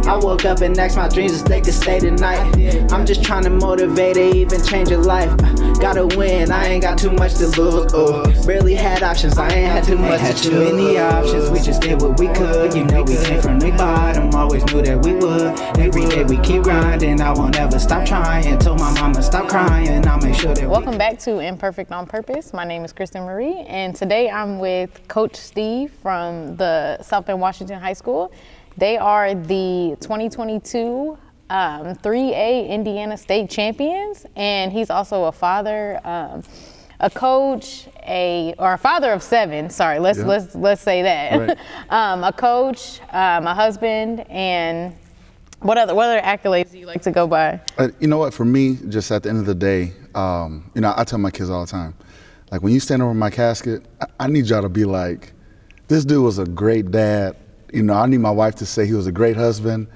I woke up and asked my dreams if they could stay tonight. I'm just trying to motivate or even change your life. Gotta win, I ain't got too much to lose. Barely had options, I ain't had too much to choose. Too many options, we just did what we could. You know we came from the bottom, always knew that we would. Every day we keep grinding, I won't ever stop trying. Told my mama stop crying, I'll make sure that Welcome back to Imperfect on Purpose. My name is Kristen Marie, and today I'm with Coach Steve from the South Bend Washington High School. They are the 2022 3A Indiana State champions, and he's also a father, a coach, a father of 7. Sorry, let's say that. Right. A coach, a husband, and what other accolades do you like to go by? You know what? For me, just at the end of the day, I tell my kids all the time, like when you stand over my casket, I need y'all to be like, this dude was a great dad. I need my wife to say he was a great husband.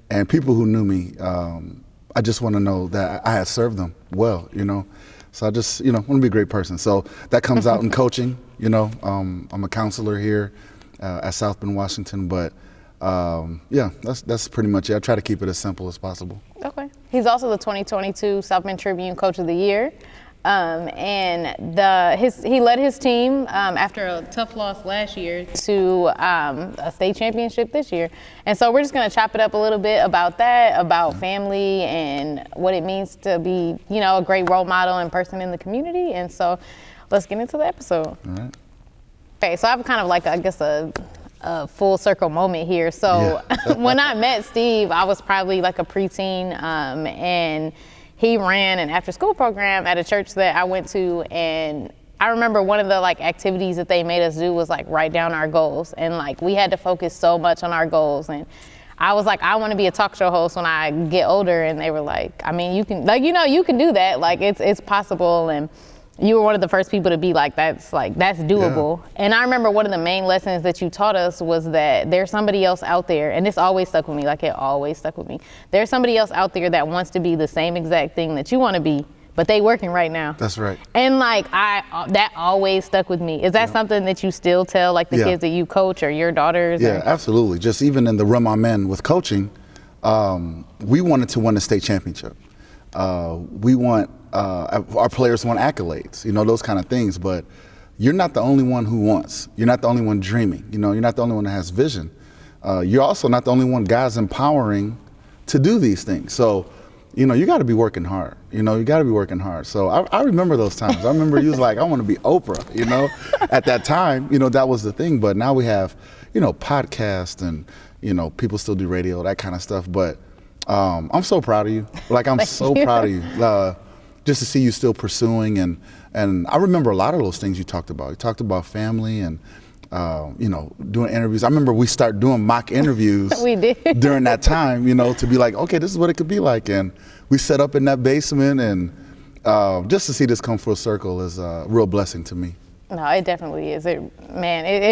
And people who knew me, I just want to know that I had served them well, So I just, want to be a great person. So that comes out in coaching, I'm a counselor here at South Bend, Washington. But that's pretty much it. I try to keep it as simple as possible. Okay. He's also the 2022 South Bend Tribune Coach of the Year. He led his team after a tough loss last year to a state championship this year. And so we're just going to chop it up a little bit about that, about family and what it means to be, a great role model and person in the community. And so let's get into the episode. All right. Okay, so I have kind of like, I guess, a full circle moment here. So when I met Steve, I was probably like a preteen, and he ran an after-school program at a church that I went to, and I remember one of the activities that they made us do was write down our goals, and we had to focus so much on our goals. And I was like, I want to be a talk show host when I get older, and they were like, I mean, you can you can do that, it's possible. And you were one of the first people to be that's doable. Yeah. And I remember one of the main lessons that you taught us was that there's somebody else out there, and this always stuck with me, it always stuck with me. There's somebody else out there that wants to be the same exact thing that you want to be, but they working right now. That's right. And that always stuck with me. Is that something that you still tell the kids that you coach or your daughters? Yeah, absolutely. Just even in the room I'm in with coaching, we wanted to win a state championship. We want our players want accolades, those kind of things. But you're not the only one who wants. You're not the only one dreaming. You're not the only one that has vision. You're also not the only one God's empowering to do these things. So, you got to be working hard. You got to be working hard. So I remember those times. I remember you was like, I want to be Oprah. At that time, that was the thing. But now we have, podcasts and people still do radio, that kind of stuff. But I'm so proud of you. I'm so proud of you. Just to see you still pursuing, and I remember a lot of those things you talked about. You talked about family and doing interviews. I remember we started doing mock interviews we did. During that time, to be like, okay, this is what it could be like. And we set up in that basement, and just to see this come full circle is a real blessing to me. No, it definitely is. It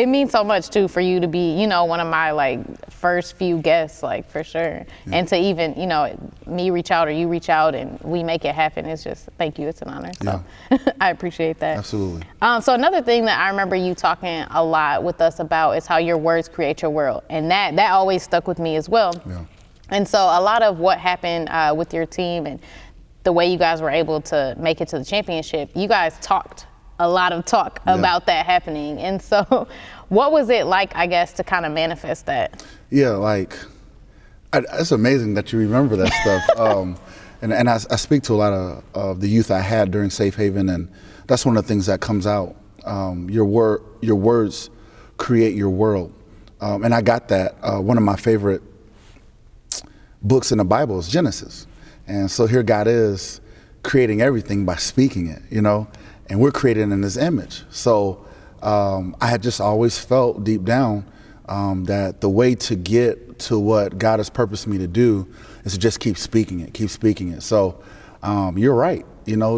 means so much too for you to be, one of my first few guests, for sure. Yeah. And to even, me reach out or you reach out and we make it happen. It's just, thank you. It's an honor. So I appreciate that. Absolutely. So another thing that I remember you talking a lot with us about is how your words create your world. And that always stuck with me as well. Yeah. And so a lot of what happened with your team and the way you guys were able to make it to the championship, you guys talked a lot of talk about that happening. And so what was it like, I guess, to kind of manifest that? Yeah, it's amazing that you remember that stuff. And I speak to a lot of the youth I had during Safe Haven, and that's one of the things that comes out. Your words create your world. And I got that. One of my favorite books in the Bible is Genesis. And so here God is creating everything by speaking it, and we're created in his image. So I had just always felt deep down that the way to get to what God has purposed me to do is to just keep speaking it. So you're right.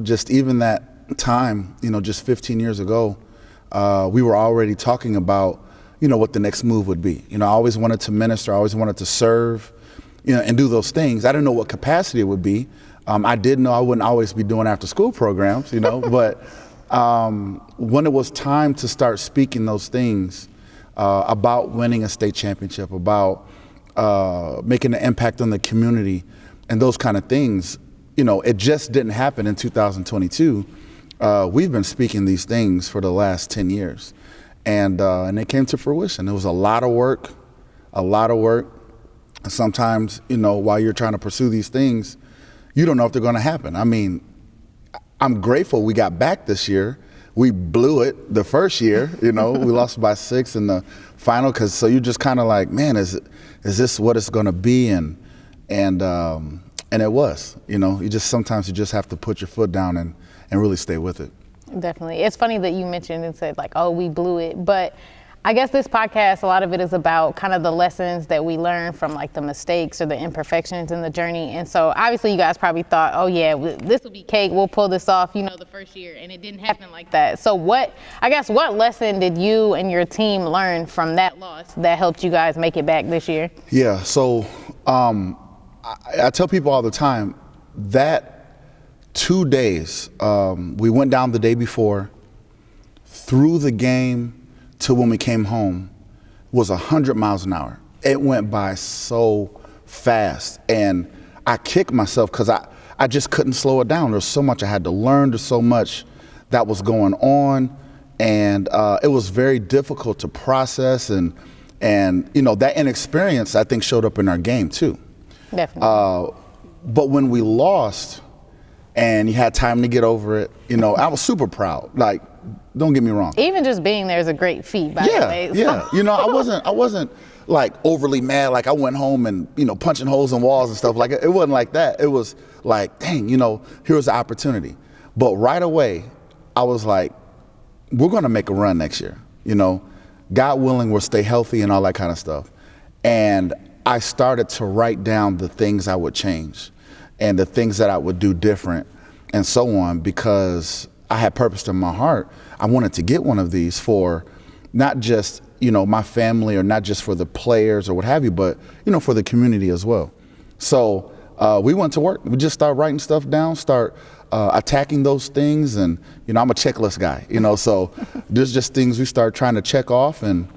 Just even that time, just 15 years ago, we were already talking about, what the next move would be. I always wanted to minister, I always wanted to serve, and do those things. I didn't know what capacity it would be. I did know I wouldn't always be doing after school programs, but when it was time to start speaking those things about winning a state championship, about making an impact on the community and those kind of things, it just didn't happen in 2022. We've been speaking these things for the last 10 years, and it came to fruition. It was a lot of work. Sometimes, while you're trying to pursue these things, you don't know if they're going to happen. I mean, I'm grateful we got back this year. We blew it the first year, we lost by 6 in the final, so you're just kind of like, man, is this what it's going to be? And it was, sometimes you just have to put your foot down and really stay with it. Definitely. It's funny that you mentioned and said like, oh, we blew it. But I guess this podcast, a lot of it is about kind of the lessons that we learn from like the mistakes or the imperfections in the journey. And so obviously you guys probably thought, oh yeah, this will be cake. We'll pull this off, the first year. And it didn't happen like that. So what lesson did you and your team learn from that loss that helped you guys make it back this year? Yeah. So I tell people all the time that 2 days, we went down the day before, through the game to when we came home, was 100 miles an hour. It went by so fast, and I kicked myself because I just couldn't slow it down. There's so much I had to learn. There's so much that was going on, and it was very difficult to process, and that inexperience I think showed up in our game too. Definitely. But when we lost, and you had time to get over it, I was super proud. Like, don't get me wrong. Even just being there is a great feat, by the way. Yeah. I wasn't like overly mad. Like I went home and, punching holes in walls and stuff like it. It wasn't like that. It was like, dang, here's the opportunity. But right away, I was like, we're going to make a run next year. God willing, we'll stay healthy and all that kind of stuff. And I started to write down the things I would change and the things that I would do different and so on, because I had purpose in my heart. I wanted to get one of these for not just, my family, or not just for the players or what have you, but, for the community as well. So we went to work. We just started writing stuff down, start attacking those things. And, I'm a checklist guy, so there's just things we started trying to check off, and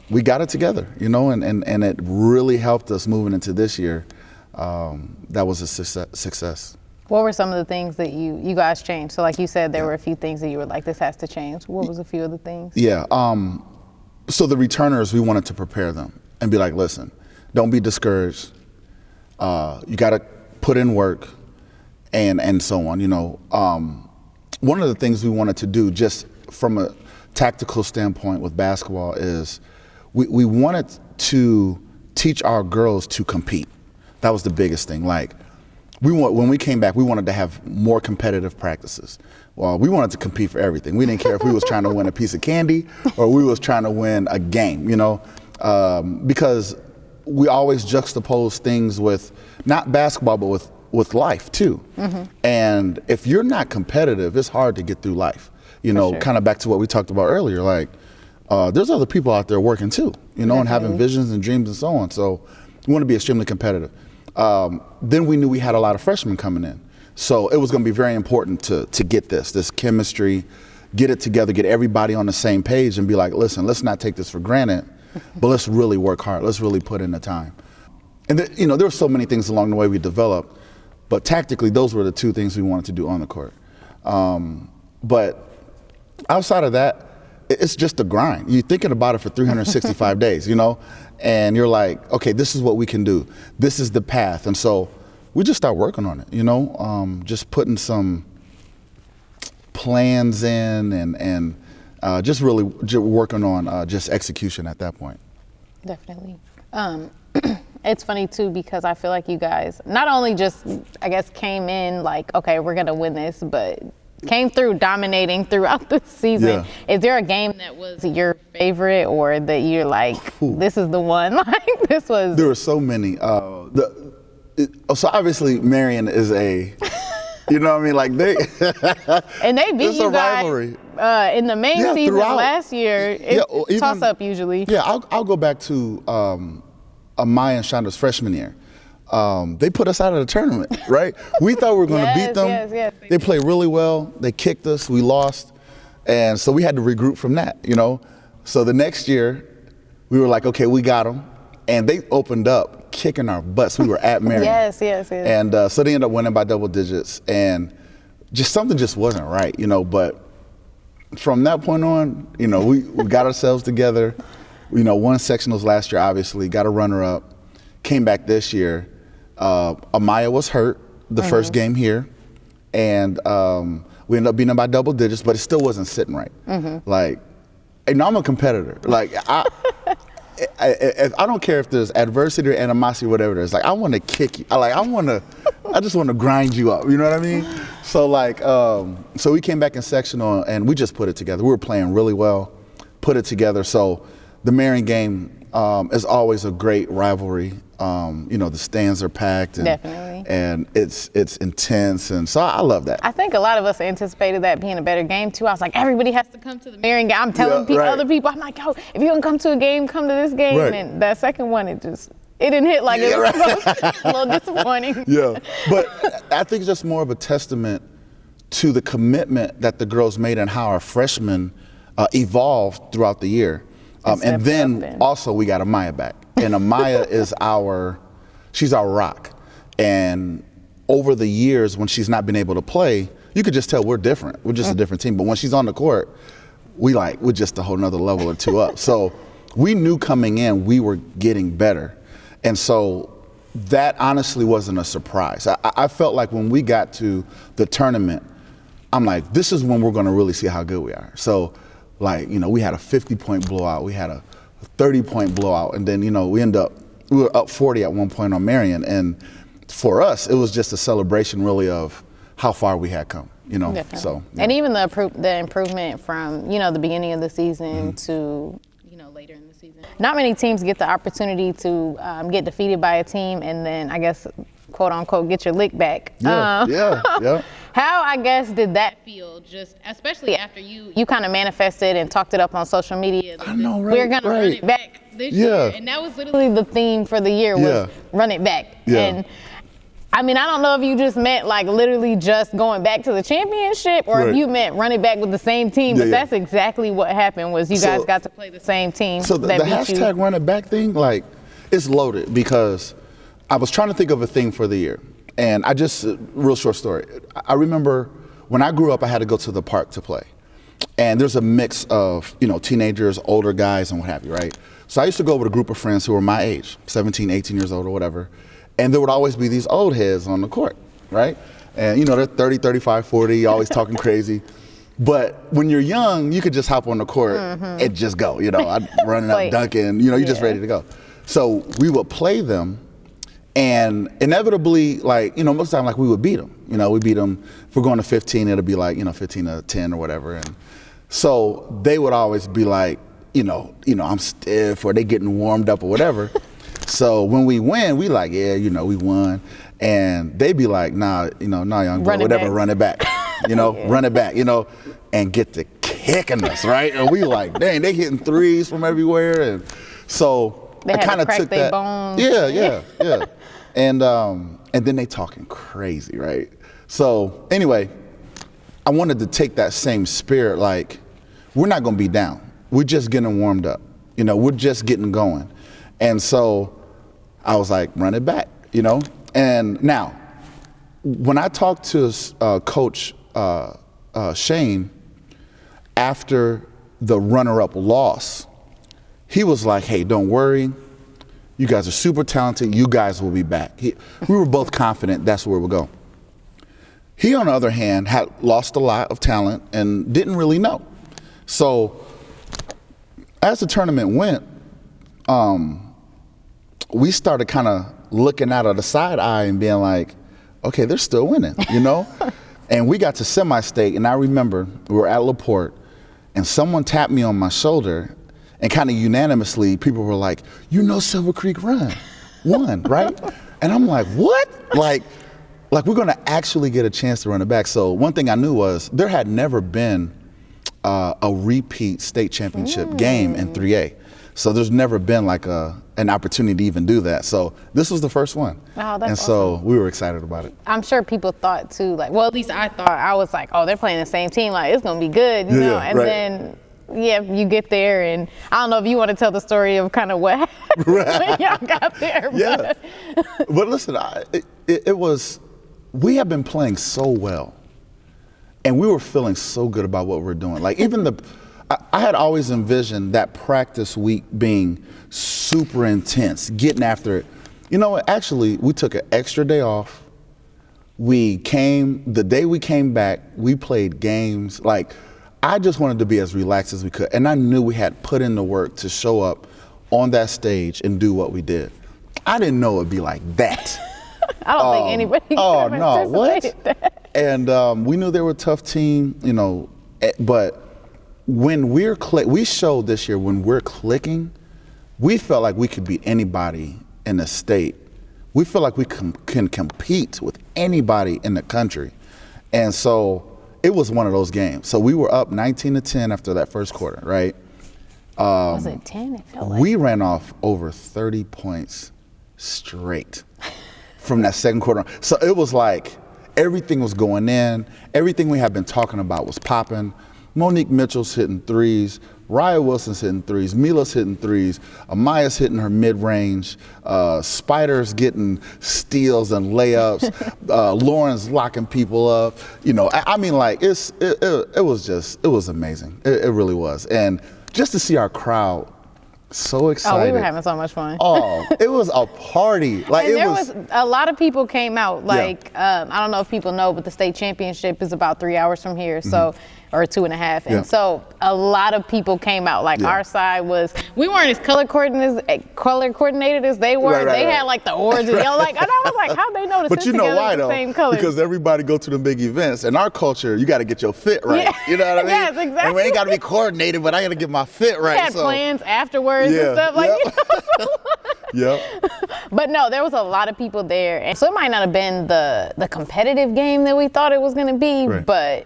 we got it together, and it really helped us moving into this year. That was a success. What were some of the things that you guys changed? So like you said, there were a few things that you were like, this has to change. What was a few of the things? Yeah. So the returners, we wanted to prepare them and be like, listen, don't be discouraged. You got to put in work and so on. One of the things we wanted to do just from a tactical standpoint with basketball is we wanted to teach our girls to compete. That was the biggest thing. Like, when we came back, we wanted to have more competitive practices. Well, we wanted to compete for everything. We didn't care if we was trying to win a piece of candy or we was trying to win a game, because we always juxtapose things with not basketball, but with life too. Mm-hmm. And if you're not competitive, it's hard to get through life. Sure. Kind of back to what we talked about earlier. Like, there's other people out there working too, and having visions and dreams and so on. So we want to be extremely competitive. Then we knew we had a lot of freshmen coming in. So it was going to be very important to get this chemistry, get it together, get everybody on the same page and be like, listen, let's not take this for granted, but let's really work hard. Let's really put in the time. And there were so many things along the way we developed, but tactically, those were the two things we wanted to do on the court. But outside of that, it's just a grind. You're thinking about it for 365 days, and you're like, okay, this is what we can do. This is the path. And so we just start working on it, just putting some plans in and just really working on just execution at that point. Definitely. It's funny too, because I feel like you guys not only just, I guess, came in like, okay, we're going to win this, but came through dominating throughout the season. Yeah. Is there a game that was your favorite or that you're like, this is the one? Like this was. There were so many. So obviously Marion is a, like they. And they beat you guys rivalry. In the main season last year. It's toss up usually. Yeah, I'll go back to Amaya and Shonda's freshman year. They put us out of the tournament, right? We thought we were going to beat them. Yes, they played really well. They kicked us. We lost. And so we had to regroup from that, So the next year, we were like, okay, we got them. and they opened up kicking our butts. We were at Marion. Yes. And so they ended up winning by double digits, and something just wasn't right, but from that point on, we got ourselves together, won sectionals last year, obviously, got a runner-up, came back this year. Amaya was hurt the first game here, and we ended up beating them by double digits, but it still wasn't sitting right. Like, I'm a competitor. Like, I don't care if there's adversity or animosity or whatever it is. Like, I want to kick you. I just want to grind you up. You know what I mean? So so we came back in sectional and we just put it together. We were playing really well, put it together. So the Marion game is always a great rivalry. The stands are packed and it's intense, and so I love that. I think a lot of us anticipated that being a better game too. I was like, everybody has to come to the Marion game. I'm telling other people, I'm like, yo, if you don't come to a game, come to this game. Right. And that second one, it didn't hit like it was supposed to. A little disappointing. Yeah, but I think it's just more of a testament to the commitment that the girls made and how our freshmen evolved throughout the year. And then also we got Amaya back. And Amaya is she's our rock. And over the years when she's not been able to play, you could just tell we're different. We're just a different team. But when she's on the court, we're just a whole nother level or two up. So we knew coming in we were getting better. And so that honestly wasn't a surprise. I felt like when we got to the tournament, I'm like, this is when we're going to really see how good we are. So, we had a 50-point blowout. We had a 30-point blowout. And then, we were up 40 at one point on Marion. And for us, it was just a celebration really of how far we had come, Definitely. So. Yeah. And even the improvement from, the beginning of the season to, later in the season. Not many teams get the opportunity to get defeated by a team and then, I guess, quote unquote, get your lick back. Yeah. How, I guess, did that feel, just especially after you kind of manifested and talked it up on social media? I know, right? We're going to run it back this year. And that was literally the theme for the year was run it back. Yeah. And I don't know if you just meant like literally just going back to the championship or if you meant run it back with the same team, but that's exactly what happened was you guys got to play the same team. So the hashtag run it back thing, it's loaded because I was trying to think of a thing for the year. And real short story. I remember when I grew up, I had to go to the park to play. And there's a mix of, teenagers, older guys, and what have you, right? So I used to go with a group of friends who were my age, 17, 18 years old or whatever. And there would always be these old heads on the court, right? And, they're 30, 35, 40, always talking crazy. But when you're young, you could just hop on the court and just go, I'd run up, dunking, you're just ready to go. So we would play them. And inevitably, most of the time, we would beat them. We beat them. If we're going to 15, it'll be 15 to 10 or whatever. And so they would always be like, I'm stiff, or they getting warmed up or whatever. So when we win, we we won. And they be like, nah, young boy, whatever, run it back. Run it back, and get to kicking us, right? And we dang, they hitting threes from everywhere. And so they I kind of took that. Bones. Yeah. And then they talking crazy, right? So anyway, I wanted to take that same spirit, we're not gonna be down. We're just getting warmed up. We're just getting going. And so I was like, run it back, And now, when I talked to Coach Shane after the runner-up loss, he was like, hey, don't worry. You guys are super talented. You guys will be back. We were both confident that's where we'll go. He, on the other hand, had lost a lot of talent and didn't really know. So as the tournament went, we started kind of looking out of the side eye and being like, okay, they're still winning, And we got to semi-state, and I remember we were at LaPorte, and someone tapped me on my shoulder. And kind of unanimously, people were like, Silver Creek won, right? And I'm like, what? Like we're gonna actually get a chance to run it back. So one thing I knew was there had never been a repeat state championship game in 3A. So there's never been an opportunity to even do that. So this was the first one. Oh, that's so awesome. We were excited about it. I'm sure people thought too, at least I thought, I was like, oh, they're playing the same team. It's gonna be good, And right. then yeah, you get there, and I don't know if you want to tell the story of kind of what happened when y'all got there. Yeah. But listen, it was, we have been playing so well, and we were feeling so good about what we're doing. Like even I had always envisioned that practice week being super intense, getting after it. You know what? Actually, we took an extra day off. The day we came back, we played games. Like, I just wanted to be as relaxed as we could. And I knew we had put in the work to show up on that stage and do what we did. I didn't know it'd be like that. I don't think anybody Oh, could have no, what? anticipated that. And we knew they were a tough team, you know, but when we showed this year when we're clicking, we felt like we could beat anybody in the state. We feel like we can compete with anybody in the country. And so it was one of those games. So we were up 19-10 after that first quarter, right? Was it 10? It felt like. We ran off over 30 points straight from that second quarter. So it was like everything was going in. Everything we had been talking about was popping. Monique Mitchell's hitting threes. Raya Wilson's hitting threes. Mila's hitting threes. Amaya's hitting her mid-range. Spider's getting steals and layups. Lauren's locking people up. You know, I mean, like it was amazing. It really was. And just to see our crowd so excited. Oh, we were having so much fun. Oh, it was a party. Like and it there was a lot of people came out. Like I don't know if people know, but the state championship is about 3 hours from here, so or 2.5. And so a lot of people came out. Like our side we weren't as color coordinated as they were. They had like the orange and yellow. Like, and I was like, how'd they know to But sit you know together why with the though? same color? Because everybody go to the big events. In our culture, you got to get your fit right. Yeah. You know what I mean? Yes, exactly. And we ain't got to be coordinated, but I got to get my fit right. We had plans afterwards and stuff. Like, you know? But no, there was a lot of people there. And so it might not have been the competitive game that we thought it was going to be, but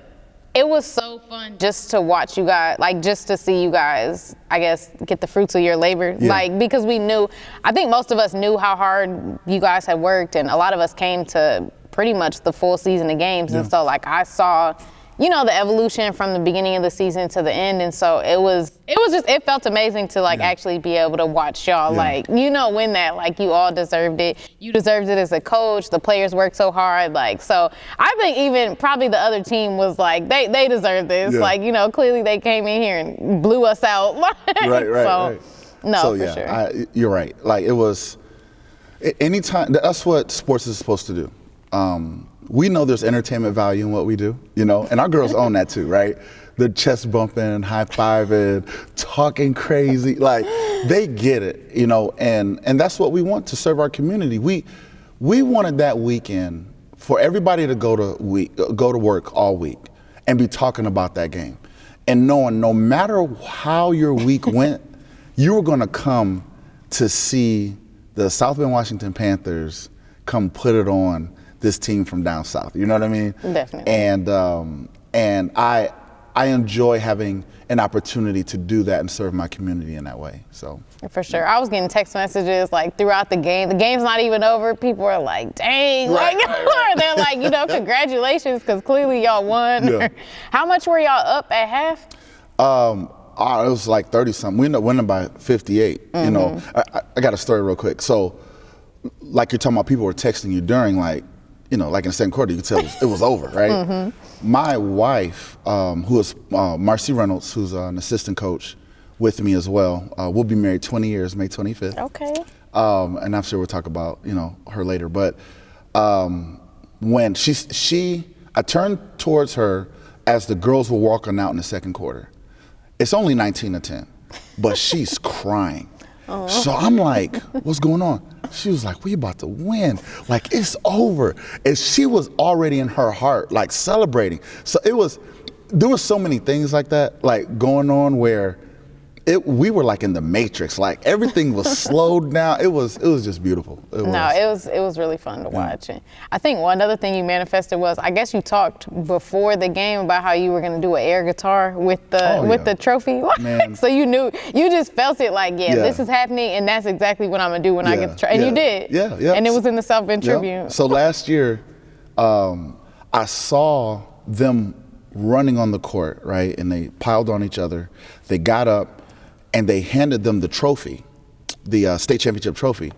it was so fun just to watch you guys, like just to see you guys, I guess, get the fruits of your labor. Like, because I think most of us knew how hard you guys had worked, and a lot of us came to pretty much the full season of games. And so like I saw, you know, the evolution from the beginning of the season to the end. And so it felt amazing to like actually be able to watch y'all, like, you know, win that. Like, you all deserved it. You deserved it as a coach. The players worked so hard. Like, so I think even probably the other team was like, they deserve this. Like, you know, clearly they came in here and blew us out. Right. No, so, for sure. You're right. Like, it was, anytime, that's what sports is supposed to do. We know there's entertainment value in what we do, you know, and our girls own that too, right? The chest bumping, high fiving, talking crazy, like they get it, you know, and that's what we want to serve our community. We wanted that weekend for everybody to go to work all week and be talking about that game, and knowing no matter how your week went, you were going to come to see the South Bend Washington Panthers come put it on this team from down south, you know what I mean? Definitely. And I enjoy having an opportunity to do that and serve my community in that way. So for sure, I was getting text messages like throughout the game. The game's not even over. People are like, "Dang!" They're like, you know, congratulations, because clearly y'all won. How much were y'all up at half? It was like 30 something. We ended up winning by 58. You know, I got a story real quick. So, like you're talking about, people were texting you during, like, you know, like in the second quarter, you could tell it was over, right? My wife, who is Marcy Reynolds, who's an assistant coach with me as well, we'll be married 20 years, May 25th. Okay. And I'm sure we'll talk about, you know, her later. But when I turned towards her as the girls were walking out in the second quarter. It's only 19-10, but she's crying. So I'm like, what's going on? She was like, we about to win. Like, it's over. And she was already in her heart, like, celebrating. So there was so many things like that, like, going on where we were like in the Matrix. Like, everything was slowed down. It was just beautiful. It was really fun to watch. And I think one other thing you manifested was, I guess you talked before the game about how you were going to do an air guitar with the trophy. So you knew, you just felt it like, this is happening, and that's exactly what I'm going to do when I get the trophy. And you did. Yeah. And it was in the South Bend Tribune. So last year, I saw them running on the court, right? And they piled on each other. They got up and they handed them the trophy, the state championship trophy.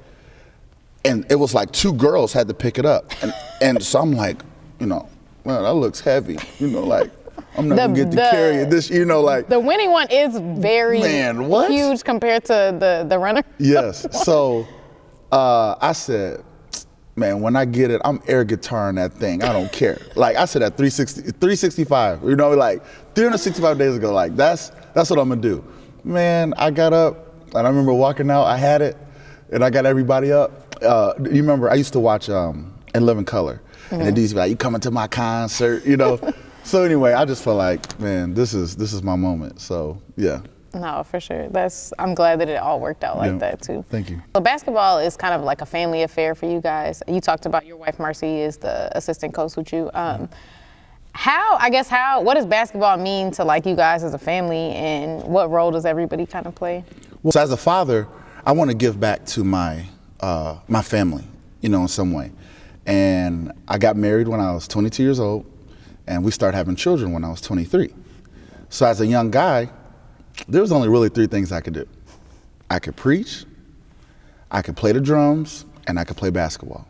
And it was like 2 girls had to pick it up. And so I'm like, you know, well, that looks heavy. You know, like, I'm not gonna get to carry it. This, you know, like. The winning one is very huge compared to the runner. Yes. So I said, man, when I get it, I'm air guitaring that thing. I don't care. Like I said at 365, you know, like 365 days ago, like that's what I'm gonna do. Man, I got up and I remember walking out, I had it, and I got everybody up. You remember, I used to watch In Living Color, and the DJs be like, you coming to my concert, you know? So anyway, I just felt like, man, this is my moment, so yeah. No, for sure. I'm glad that it all worked out like that too. Thank you. So basketball is kind of like a family affair for you guys. You talked about your wife Marcy is the assistant coach with you. What does basketball mean to like you guys as a family, and what role does everybody kind of play? Well, so as a father, I want to give back to my family, you know, in some way. And I got married when I was 22 years old, and we started having children when I was 23. So as a young guy, there was only really 3 things I could do. I could preach, I could play the drums, and I could play basketball.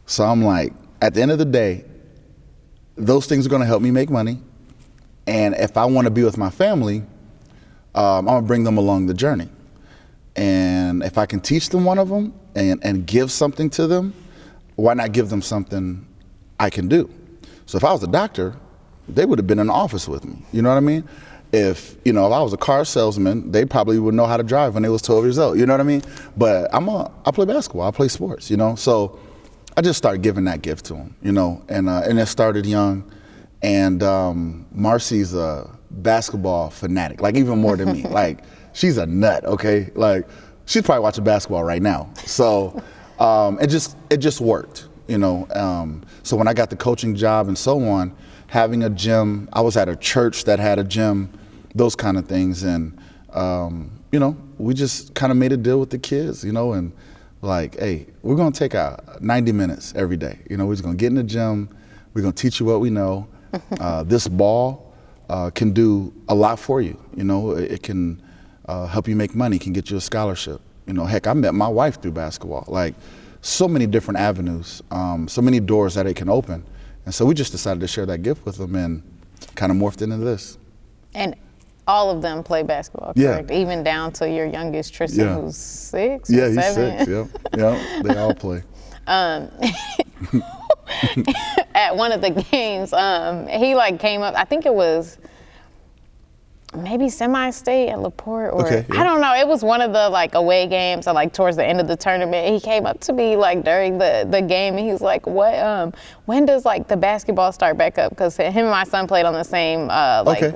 So I'm like, at the end of the day, those things are gonna help me make money. And if I wanna be with my family, I'm gonna bring them along the journey. And if I can teach them one of them and give something to them, why not give them something I can do? So if I was a doctor, they would have been in the office with me, you know what I mean? If I was a car salesman, they probably would know how to drive when they was 12 years old, you know what I mean? But I play basketball, I play sports, you know? So I just started giving that gift to them, you know? And it started young. And Marcy's a basketball fanatic, like even more than me. Like, she's a nut, okay? Like, she's probably watching basketball right now. So it just worked, you know? So when I got the coaching job and so on, having a gym, I was at a church that had a gym, those kind of things. And, you know, we just kind of made a deal with the kids, you know, and like, hey, we're going to take 90 minutes every day. You know, we're just going to get in the gym. We're going to teach you what we know. This ball can do a lot for you. You know, it can help you make money, can get you a scholarship. You know, heck, I met my wife through basketball. Like, so many different avenues, so many doors that it can open. And so we just decided to share that gift with them and kind of morphed into this. And all of them play basketball, correct? Yeah. Even down to your youngest, Tristan, who's 6 or 7? Yeah, he's 6, yeah, they all play. At one of the games, he like came up, I think it was maybe semi-state at LaPorte, or I don't know. It was one of the like away games, or like towards the end of the tournament. He came up to me like during the game, and he's like, "What? When does like the basketball start back up?" Because him and my son played on the same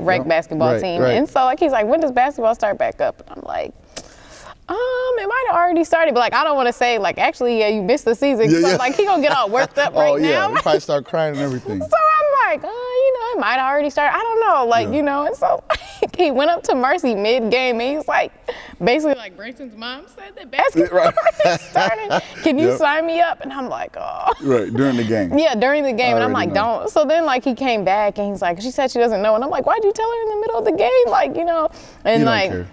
rec basketball team, and so like he's like, "When does basketball start back up?" And I'm like, it might have already started, but like I don't want to say like actually you missed the season. So like he gonna get all worked up right now. He probably start crying and everything. So I'm like, it might have already started. I don't know, like you know. And so he went up to Marcy mid-game, and he's like, basically like Brayson's mom said that basketball is starting. Can you sign me up? And I'm like, oh. Right, during the game. Yeah, during the game, and I'm like, don't. So then like he came back, and he's like, she said she doesn't know, and I'm like, why'd you tell her in the middle of the game, like you know, and you like. Don't care.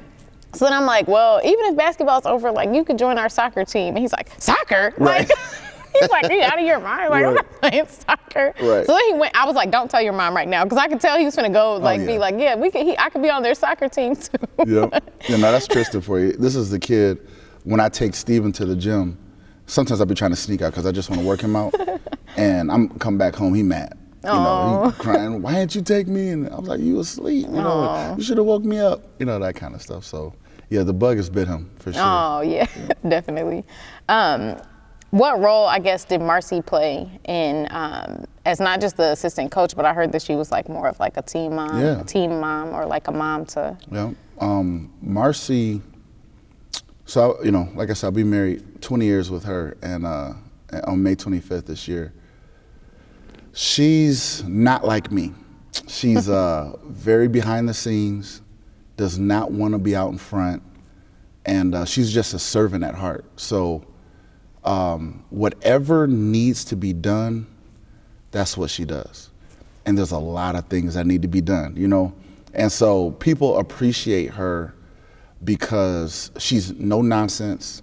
So then I'm like, well, even if basketball's over, like you could join our soccer team. And he's like, soccer? Like, he's like, are you out of your mind? Like, I'm not playing soccer. Right. So then he went, I was like, don't tell your mom right now. Because I could tell he was going to go, like, be like, yeah, I could be on their soccer team too. Yeah, no, that's Tristan for you. This is the kid, when I take Steven to the gym, sometimes I'll be trying to sneak out because I just want to work him out. And I'm come back home, he mad. You know, he crying, why didn't you take me? And I was like, you asleep, you know, you should have woke me up, you know, that kind of stuff. So, yeah, the bug has bit him, for sure. Oh, yeah, definitely. What role, I guess, did Marcy play in, as not just the assistant coach, but I heard that she was like more of like a team mom, or like a mom to. Yeah, Marcy, so, you know, like I said, I'll be married 20 years with her, and on May 25th this year. She's not like me. She's very behind the scenes, does not want to be out in front, and she's just a servant at heart. So whatever needs to be done, that's what she does. and there's a lot of things that need to be done, you know? And so people appreciate her because she's no nonsense.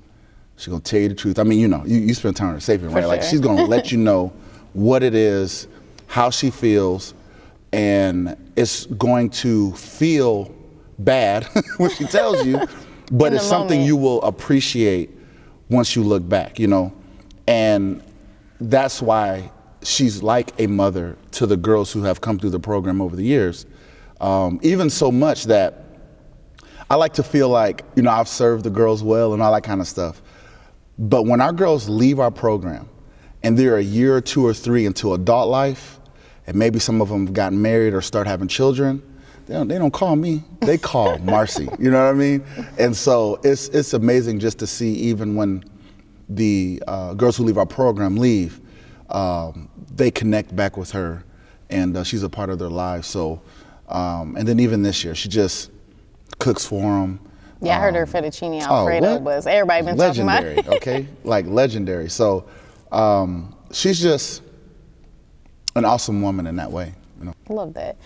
She's gonna tell you the truth. I mean, you know, you spend time with Sapien, right? Like, she's gonna let you know what it is, how she feels, and it's going to feel bad when she tells you, but it's something you will appreciate once you look back, you know? And that's why she's like a mother to the girls who have come through the program over the years. Even so much that I like to feel like, you know, I've served the girls well and all that kind of stuff. But when our girls leave our program and they're a year or 2 or 3 into adult life, and maybe some of them have gotten married or start having children, they don't call me, they call Marcy, you know what I mean? And so it's amazing just to see, even when the girls who leave our program leave, they connect back with her, and she's a part of their lives. So, and then even this year, she just cooks for them. Yeah, I heard her fettuccine Alfredo was, everybody been talking about it. Legendary, okay? Like legendary. So she's just an awesome woman in that way. You know? I love that.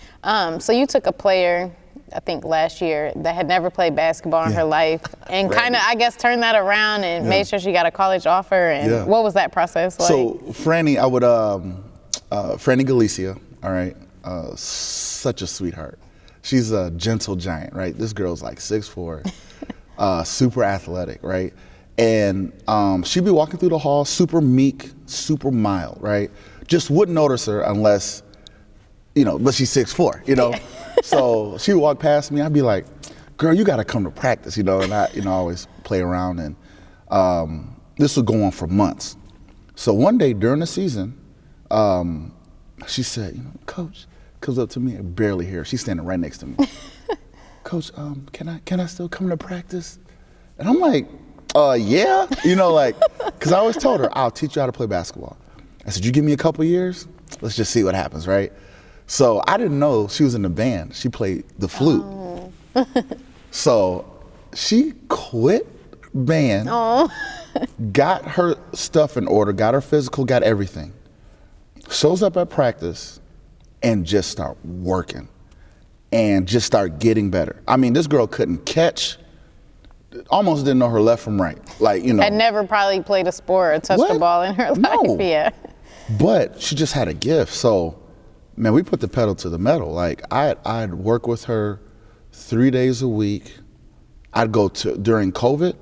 So you took a player, I think last year, that had never played basketball in her life, and kind of, I guess, turned that around and made sure she got a college offer. And what was that process like? So Franny, I would, Franny Galicia, all right, such a sweetheart. She's a gentle giant, right? This girl's like 6'4", super athletic, right? And she'd be walking through the hall, super meek, super mild, right? Just wouldn't notice her unless, you know, but she's 6'4", you know? So she would walk past me, I'd be like, girl, you gotta come to practice, you know? And I, you know, always play around, and this would go on for months. So one day during the season, she said, you know, Coach, comes up to me, I barely hear her. She's standing right next to me. Coach, can I still come to practice? And I'm like, yeah, you know, like, because I always told her, I'll teach you how to play basketball. I said, you give me a couple years, let's just see what happens, right? So I didn't know she was in the band. She played the flute. Oh. So she quit band, got her stuff in order, got her physical, got everything. Shows up at practice and just start working and just start getting better. I mean, this girl couldn't catch, almost didn't know her left from right. Like, you know. Had never probably played a sport or touched the ball in her life, yeah. But she just had a gift. So, man, we put the pedal to the metal. Like, I'd work with her 3 days a week. I'd go to, during COVID,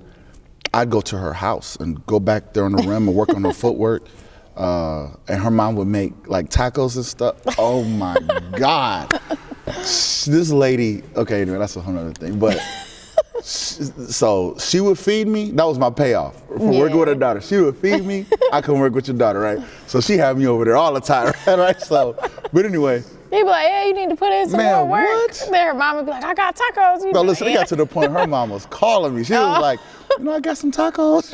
I'd go to her house and go back there on the rim and work on her footwork. And her mom would make like tacos and stuff. Oh my God. This lady, okay, anyway, that's a whole other thing. But so she would feed me. That was my payoff for working with her daughter. She would feed me. I couldn't work with your daughter, right? So she had me over there all the time, right? So, but anyway. He'd be like, hey, you need to put in some more work. What? Then her mom would be like, I got tacos. No, listen, it got to the point her mom was calling me. She was like, you know, I got some tacos.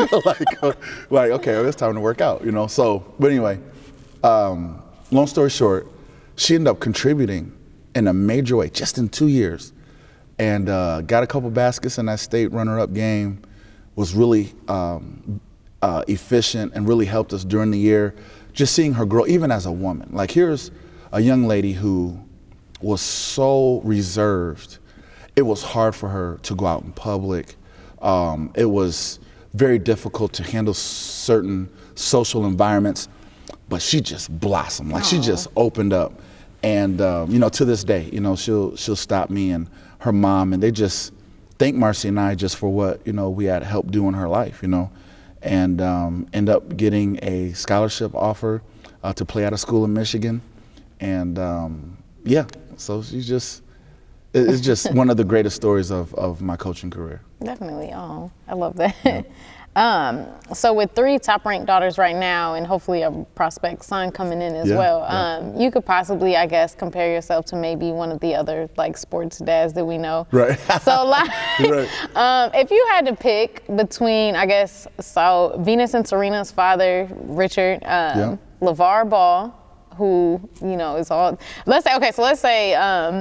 like, okay, well, it's time to work out, you know? So, but anyway, long story short, she ended up contributing in a major way just in 2 years, and got a couple baskets in that state runner-up game, was really efficient and really helped us during the year. Just seeing her grow, even as a woman. Like, here's a young lady who was so reserved. It was hard for her to go out in public. It was very difficult to handle certain social environments, but she just blossomed. Like, she just opened up. And, you know, to this day, you know, she'll stop me and her mom, and they just thank Marcy and I just for what, you know, we had helped do in her life, you know, and end up getting a scholarship offer to play at a school in Michigan. And yeah, so she's just, it's just one of the greatest stories of my coaching career. Definitely. Oh, I love that. Yeah. So with 3 top-ranked daughters right now, and hopefully a prospect son coming in as well, you could possibly, I guess, compare yourself to maybe one of the other like sports dads that we know. Right. So like, if you had to pick between, I guess, so Venus and Serena's father, Richard, LeVar Ball, who, you know, is all, let's say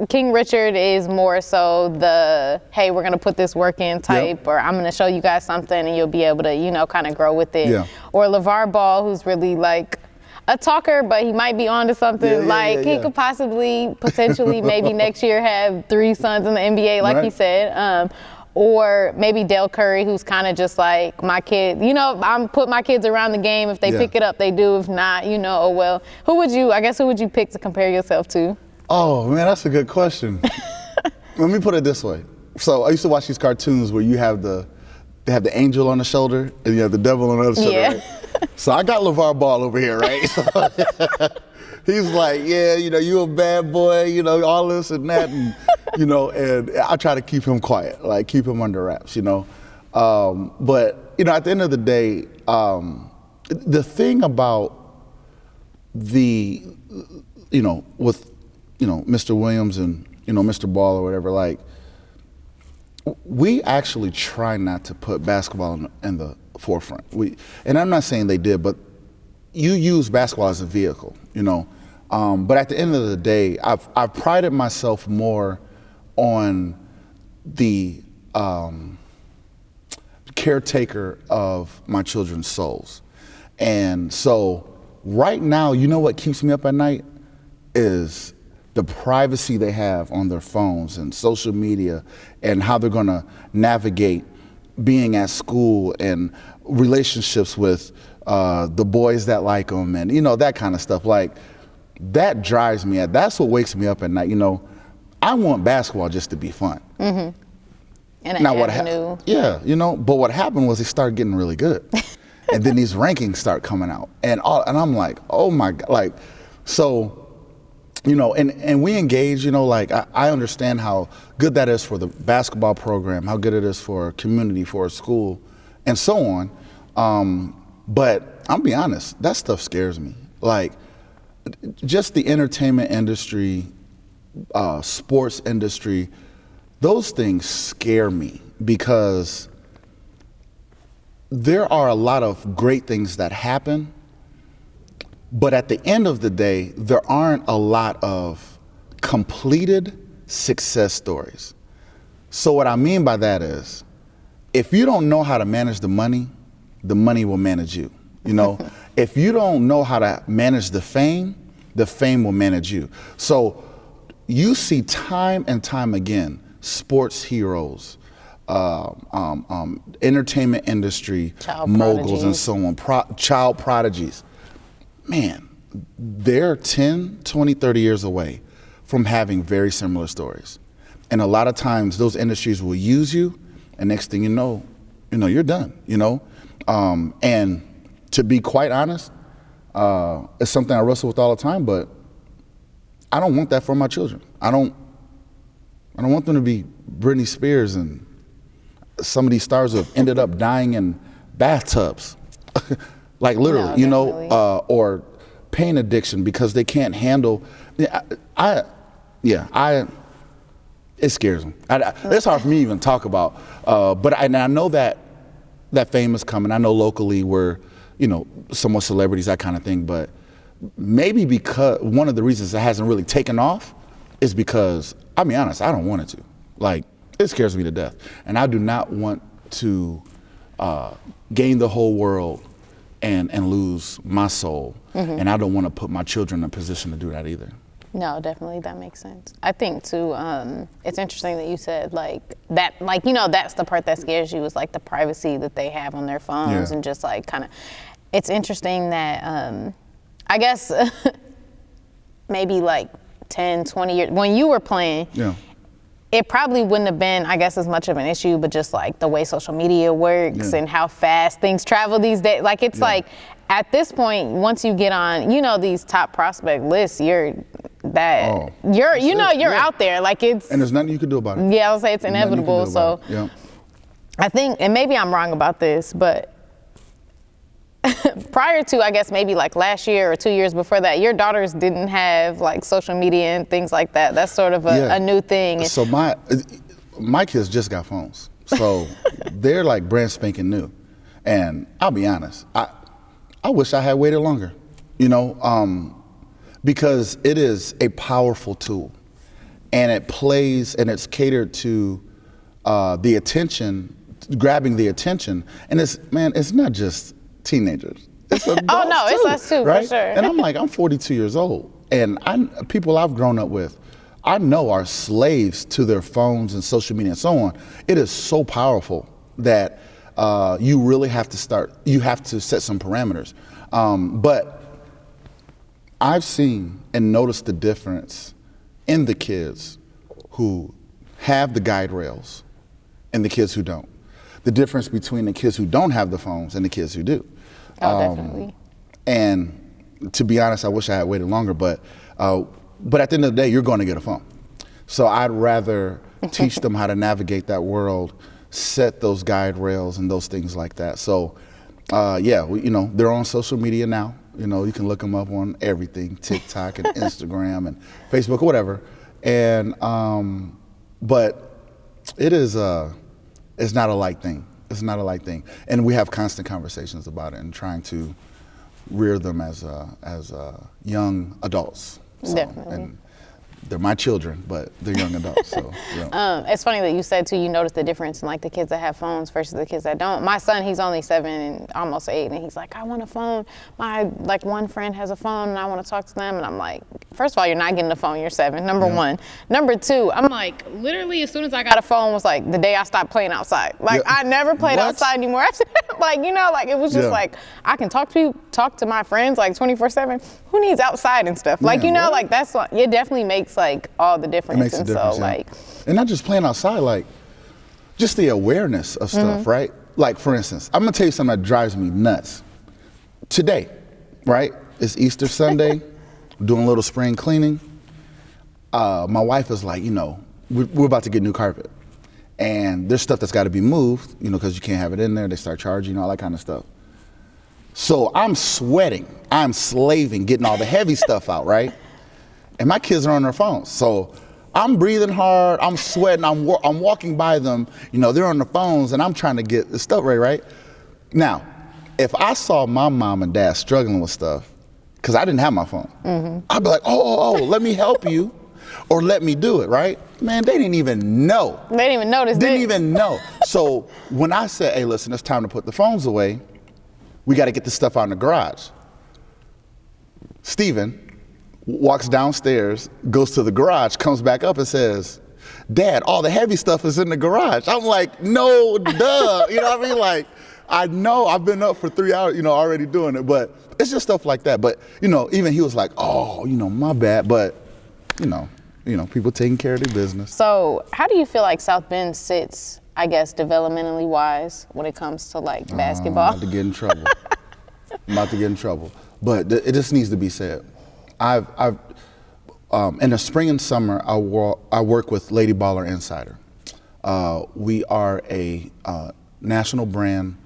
King Richard is more so the, hey, we're gonna put this work in type, or I'm gonna show you guys something and you'll be able to, you know, kind of grow with it. Yeah. Or LeVar Ball, who's really like, a talker, but he might be onto something. He could possibly, potentially, maybe next year have 3 sons in the NBA, like he said. Or maybe Dell Curry, who's kind of just like my kid. You know, I'm put my kids around the game. If they pick it up, they do. If not, you know, oh well. Who would you pick to compare yourself to? Oh man, that's a good question. Let me put it this way. So I used to watch these cartoons where they have the angel on the shoulder and you have the devil on the other shoulder. Right? So I got LeVar Ball over here, right? He's like, yeah, you know, you a bad boy, you know, all this and that, and you know, and I try to keep him quiet, like keep him under wraps, you know. But you know, at the end of the day, the thing about with Mr. Williams and Mr. Ball or whatever, like we actually try not to put basketball in the forefront. And I'm not saying they did, but you use basketball as a vehicle, you know. But at the end of the day, I've prided myself more on the caretaker of my children's souls. And so right now, you know what keeps me up at night is the privacy they have on their phones and social media and how they're going to navigate being at school and relationships with the boys that like them and, you know, that kind of stuff. Like, that drives me. That's what wakes me up at night. You know, I want basketball just to be fun. Mm-hmm. And now you know, but what happened was they started getting really good. And then these rankings start coming out. And I'm like, oh my God. Like, so, you know, and we engage, you know, like I understand how good that is for the basketball program, how good it is for a community, for a school, and so on. But I'll be honest, that stuff scares me. Like, just the entertainment industry, sports industry, those things scare me because there are a lot of great things that happen, but at the end of the day, there aren't a lot of completed success stories. So what I mean by that is, if you don't know how to manage the money will manage you, you know? If you don't know how to manage the fame will manage you. So you see time and time again, sports heroes, entertainment industry, moguls and so on, child prodigies. Man, they're 10, 20, 30 years away from having very similar stories. And a lot of times those industries will use you, and next thing you know, you're done, you know? And to be quite honest, it's something I wrestle with all the time, but I don't want that for my children. I don't want them to be Britney Spears and some of these stars who have ended up dying in bathtubs, like literally, No, you know, or pain addiction because they can't handle. It scares them. It's hard for me to even talk about. But I know that fame is coming. I know locally we're, you know, somewhat celebrities, that kind of thing. But maybe because one of the reasons it hasn't really taken off is because, I'll be honest, I don't want it to. Like, it scares me to death. And I do not want to gain the whole world and lose my soul. Mm-hmm. And I don't want to put my children in a position to do that either. No, definitely, that makes sense. I think too, it's interesting that you said like that, like, you know, that's the part that scares you is like the privacy that they have on their phones and just like kind of, it's interesting that I guess maybe like 10, 20 years, when you were playing, it probably wouldn't have been, I guess, as much of an issue, but just like the way social media works and how fast things travel these days. Like, it's like, at this point, once you get on, you know, these top prospect lists, you're out there. Like, it's, and there's nothing you can do about it. Yeah, I would say it's inevitable. So I think, and maybe I'm wrong about this, but prior to, I guess, maybe like last year or 2 years before that, your daughters didn't have like social media and things like that. That's sort of a new thing. So my kids just got phones. So they're like brand spanking new. And I'll be honest, I wish I had waited longer, you know, because it is a powerful tool and it plays and it's catered to the attention, grabbing the attention. And it's not just teenagers. It's adults Oh, no, it's us too, for right? sure. And I'm like, I'm 42 years old, and people I've grown up with, I know are slaves to their phones and social media and so on. It is so powerful that you really have to you have to set some parameters. But I've seen and noticed the difference in the kids who have the guide rails and the kids who don't. The difference between the kids who don't have the phones and the kids who do. Oh, definitely. And to be honest, I wish I had waited longer, but at the end of the day, you're going to get a phone. So I'd rather teach them how to navigate that world, set those guide rails and those things like that. So they're on social media now. You can look them up on everything, TikTok and Instagram and Facebook or whatever. And but it is it's not a light thing. It's not a light thing. And we have constant conversations about it and trying to rear them as young adults. So, Definitely. And they're my children, but they're young adults. So, yeah. It's funny that you said too, you notice the difference in like the kids that have phones versus the kids that don't. My son, he's only 7 and almost 8, and he's like, I want a phone. My one friend has a phone and I want to talk to them. And I'm like, first of all, you're not getting a phone, you're 7, number one. Number 2, I'm like, literally as soon as I got a phone was like the day I stopped playing outside. Like I never played outside anymore. It was just like, I can talk to my friends like 24/7. Who needs outside and stuff? That's what, it definitely makes like all the difference. It makes a difference, and not just playing outside, like just the awareness of stuff, right? Like for instance, I'm gonna tell you something that drives me nuts. Today, right? It's Easter Sunday, doing a little spring cleaning. My wife is like, we're about to get new carpet, and there's stuff that's got to be moved, because you can't have it in there. They start charging, all that kind of stuff. So I'm sweating, I'm slaving, getting all the heavy stuff out, right? And my kids are on their phones. So I'm breathing hard, I'm sweating, I'm walking by them, they're on their phones and I'm trying to get the stuff ready, right? Now, if I saw my mom and dad struggling with stuff, because I didn't have my phone, I'd be like, oh, let me help you or let me do it, right? Man, they didn't even know. They didn't even notice. Didn't even know. So when I said, hey, listen, it's time to put the phones away, we got to get this stuff out in the garage. Steven walks downstairs, goes to the garage, comes back up and says, Dad, all the heavy stuff is in the garage. I'm like, no, duh. You know what I mean? Like, I know I've been up for 3 hours, already doing it, but it's just stuff like that. But, even he was like, oh, my bad. But, people taking care of their business. So how do you feel like South Bend sits, I guess, developmentally wise when it comes to like basketball? I'm about to get in trouble. But it just needs to be said. I've in the spring and summer, I work with Lady Baller Insider. We are a national brand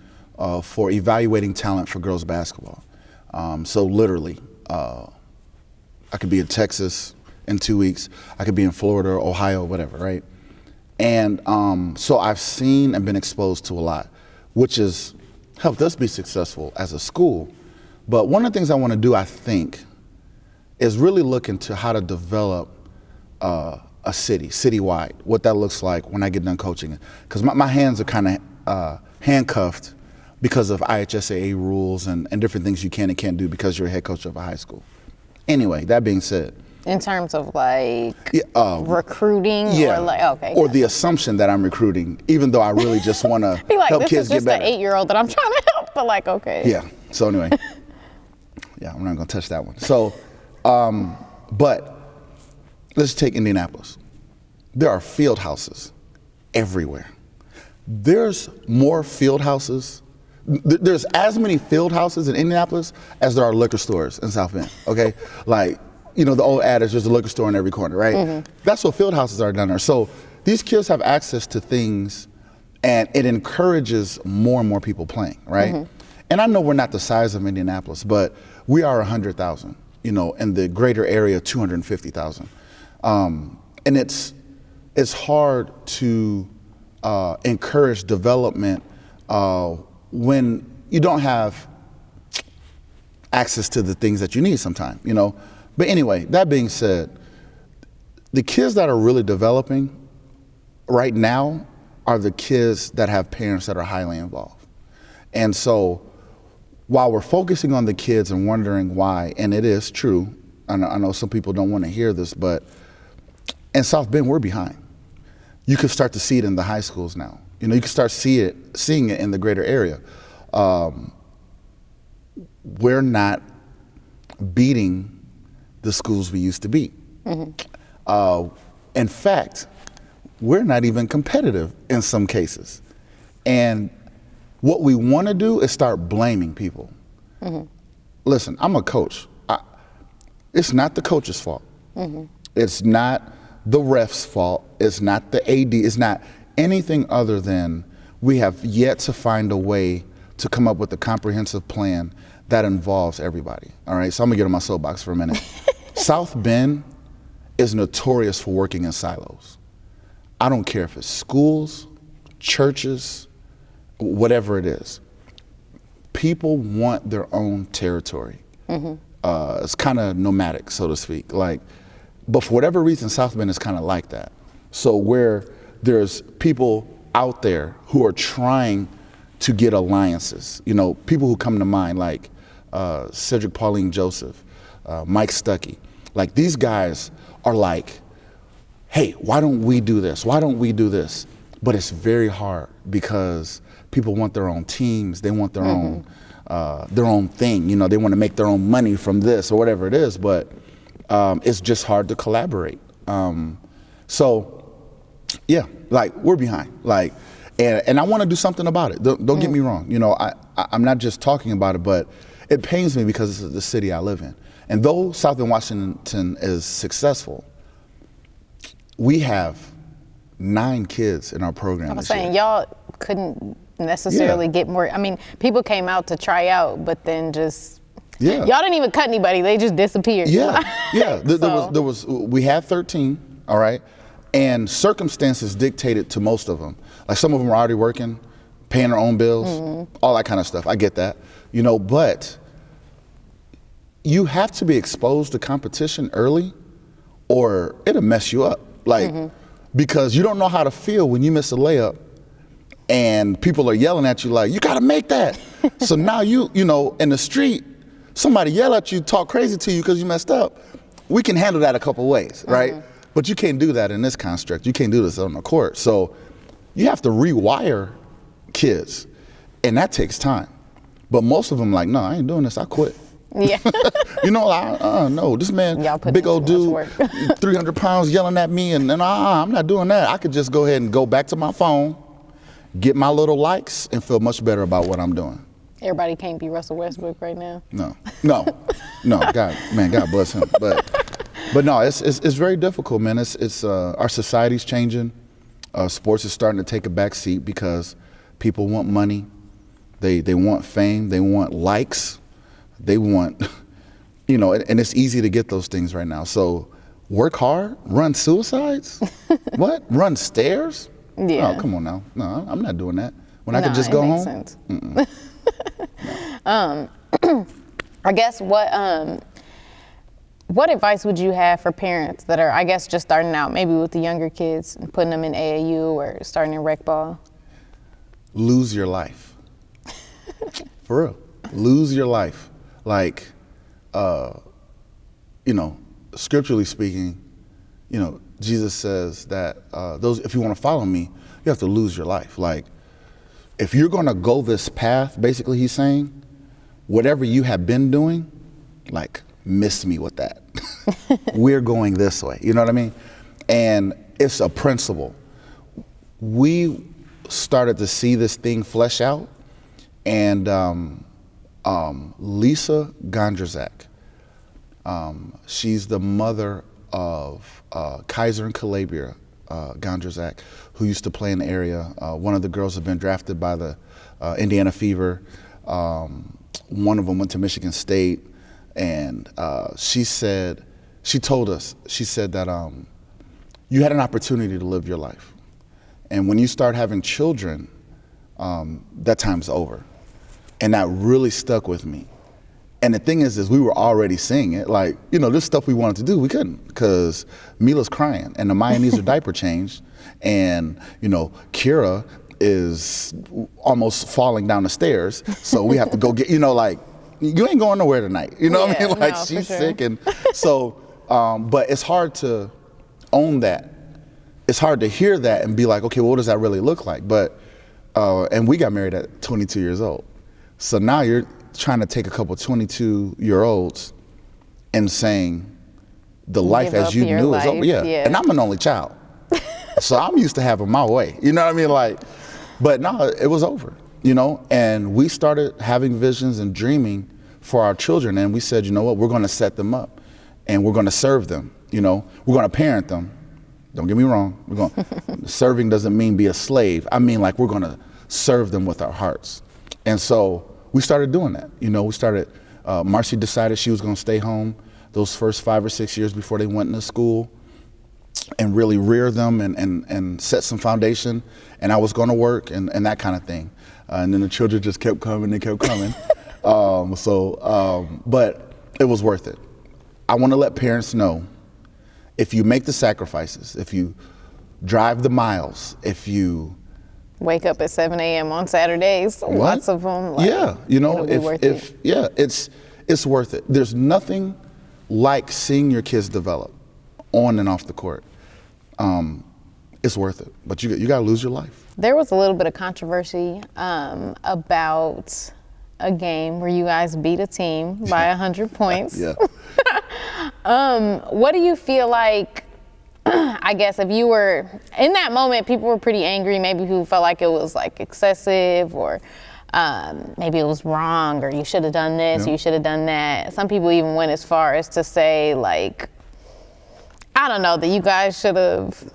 for evaluating talent for girls basketball. So literally, I could be in Texas in 2 weeks. I could be in Florida, Ohio, whatever, right? And so I've seen and been exposed to a lot, which has helped us be successful as a school. But one of the things I want to do, I think, is really look into how to develop a citywide, what that looks like when I get done coaching. Because my hands are kind of handcuffed because of IHSAA rules and different things you can and can't do because you're a head coach of a high school. Anyway, that being said. In terms of like recruiting or like, okay. Or the assumption that I'm recruiting, even though I really just want to help kids get better. This is just an 8-year-old that I'm trying to help, but like, okay. Yeah, so anyway. Yeah, I'm not gonna touch that one. So, but let's take Indianapolis. There are field houses everywhere. There's more field houses. There's as many field houses in Indianapolis as there are liquor stores in South Bend, okay? Like, the old adage, there's a liquor store in every corner, right? That's what field houses are down there. So these kids have access to things and it encourages more and more people playing, right? And I know we're not the size of Indianapolis, but we are 100,000, in the greater area, 250,000. And it's hard to encourage development when you don't have access to the things that you need sometimes, But anyway, that being said, the kids that are really developing right now are the kids that have parents that are highly involved. And so while we're focusing on the kids and wondering why, and it is true, I know some people don't want to hear this, but in South Bend, we're behind. You can start to see it in the high schools now. You know, you can start seeing it in the greater area. We're not beating the schools we used to beat. In fact, we're not even competitive in some cases. And what we want to do is start blaming people. Listen, I'm a coach. It's not the coach's fault. It's not the ref's fault. It's not the AD. It's not anything other than we have yet to find a way to come up with a comprehensive plan that involves everybody. All right, so I'm gonna get on my soapbox for a minute. South Bend is notorious for working in silos. I don't care if it's schools, churches, whatever it is. People want their own territory. It's kind of nomadic, so to speak. But for whatever reason, South Bend is kind of like that. So where there's people out there who are trying to get alliances, you know, people who come to mind like Cedric Pauline Joseph, Mike Stuckey. Like these guys are like, hey, why don't we do this? Why don't we do this? But it's very hard because people want their own teams. They want their own thing. You know, they want to make their own money from this or whatever it is. But it's just hard to collaborate. So, yeah, like we're behind. Like, and I want to do something about it. Don't get me wrong. You know, I'm not just talking about it, but it pains me because this is the city I live in. And though South Bend, Washington is successful, we have 9 kids in our program. I'm saying y'all couldn't necessarily get more. I mean, people came out to try out, but then just y'all didn't even cut anybody. They just disappeared. We had 13. All right, and circumstances dictated to most of them. Like some of them were already working, paying their own bills, all that kind of stuff. I get that, you know, but you have to be exposed to competition early, or it'll mess you up. Like, because you don't know how to feel when you miss a layup and people are yelling at you like, you gotta make that. So now you know, in the street, somebody yell at you, talk crazy to you because you messed up. We can handle that a couple ways, right? But you can't do that in this construct. You can't do this on the court. So you have to rewire kids, and that takes time. But most of them like, no, I ain't doing this, I quit. Yeah. You know, like, no, this man, big old dude, 300 pounds yelling at me, and I'm not doing that. I could just go ahead and go back to my phone, get my little likes, and feel much better about what I'm doing. Everybody can't be Russell Westbrook right now. No, God bless him. But no, it's very difficult, man. It's our society's changing. Sports is starting to take a back seat because people want money, they want fame, they want likes. They want, you know, and it's easy to get those things right now. So work hard, run suicides? What? Run stairs? Yeah. Oh, come on now. No, I'm not doing that. When I could just go home? Sense. I guess what advice would you have for parents that are, I guess, just starting out, maybe with the younger kids and putting them in AAU or starting in rec ball? Lose your life. For real. Lose your life. Like, you know, scripturally speaking, you know, Jesus says that if you want to follow me, you have to lose your life. Like, if you're going to go this path, basically he's saying, whatever you have been doing, like, miss me with that. We're going this way. You know what I mean? And it's a principle. We started to see this thing flesh out, and Lisa Gondrzak, she's the mother of Kaiser and Calabria Gondrzak, who used to play in the area. One of the girls had been drafted by the Indiana Fever. One of them went to Michigan State, and she told us that you had an opportunity to live your life, and when you start having children, that time's over. And that really stuck with me. And the thing is we were already seeing it. Like, you know, this stuff we wanted to do, we couldn't, because Mila's crying and the Maya needs her diaper changed. And, you know, Kira is almost falling down the stairs, so we have to go get, you know, like, you ain't going nowhere tonight. You know what I mean? Like, no, she's for sure. sick, and so, but it's hard to own that. It's hard to hear that and be like, okay, well, what does that really look like? But, and we got married at 22 years old. So now you're trying to take a couple 22-year-olds and saying the life Give as up you your knew is over. life, Yeah. yeah. And I'm an only child. So I'm used to having my way. You know what I mean? Like, but no, it was over, you know? And we started having visions and dreaming for our children. And we said, you know what, we're going to set them up and we're going to serve them. You know, we're going to parent them. Don't get me wrong. We're going serving doesn't mean be a slave. I mean, like, we're going to serve them with our hearts. And so we started doing that. You know, we started, Marcy decided she was going to stay home those first 5 or 6 years before they went into school and really rear them and set some foundation. And I was going to work and that kind of thing. And then the children just kept coming and kept coming. But it was worth it. I want to let parents know, if you make the sacrifices, if you drive the miles, if you Wake up at 7 a.m. on Saturdays, lots of them. Like, yeah, you know, it'll be worth it. yeah, it's worth it. There's nothing like seeing your kids develop on and off the court. It's worth it, but you got to lose your life. There was a little bit of controversy about a game where you guys beat a team by 100 points. Yeah. What do you feel like, I guess, if you were in that moment, people were pretty angry, maybe who felt like it was like excessive, or maybe it was wrong, or you should have done this, Yeah. you should have done that. Some people even went as far as to say, like, I don't know, that you guys should have,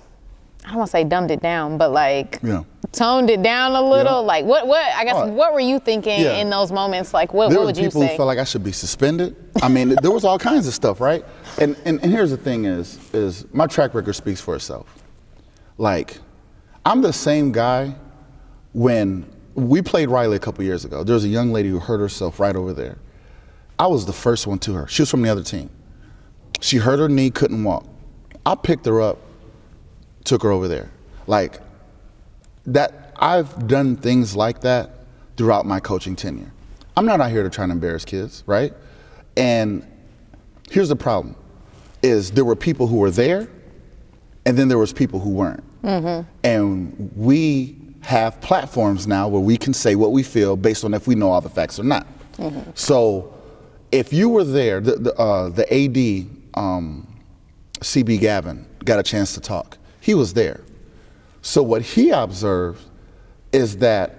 I don't want to say dumbed it down, but like Yeah. toned it down a little. Yeah. Like what I guess, Oh, what were you thinking yeah. in those moments? Like what There were would you people who say? felt like I should be suspended. I mean, there was all kinds of stuff, right? And here's the thing is my track record speaks for itself. Like, I'm the same guy. When we played Riley a couple years ago, there was a young lady who hurt herself right over there. I was the first one to her. She was from the other team. She hurt her knee, couldn't walk. I picked her up, took her over there. Like, that, I've done things like that throughout my coaching tenure. I'm not out here to try to embarrass kids, right? And here's the problem, is there were people who were there, and then there was people who weren't. Mm-hmm. And we have platforms now where we can say what we feel based on if we know all the facts or not. Mm-hmm. So if you were there, the AD, CB Gavin, got a chance to talk. He was there. So what he observed is that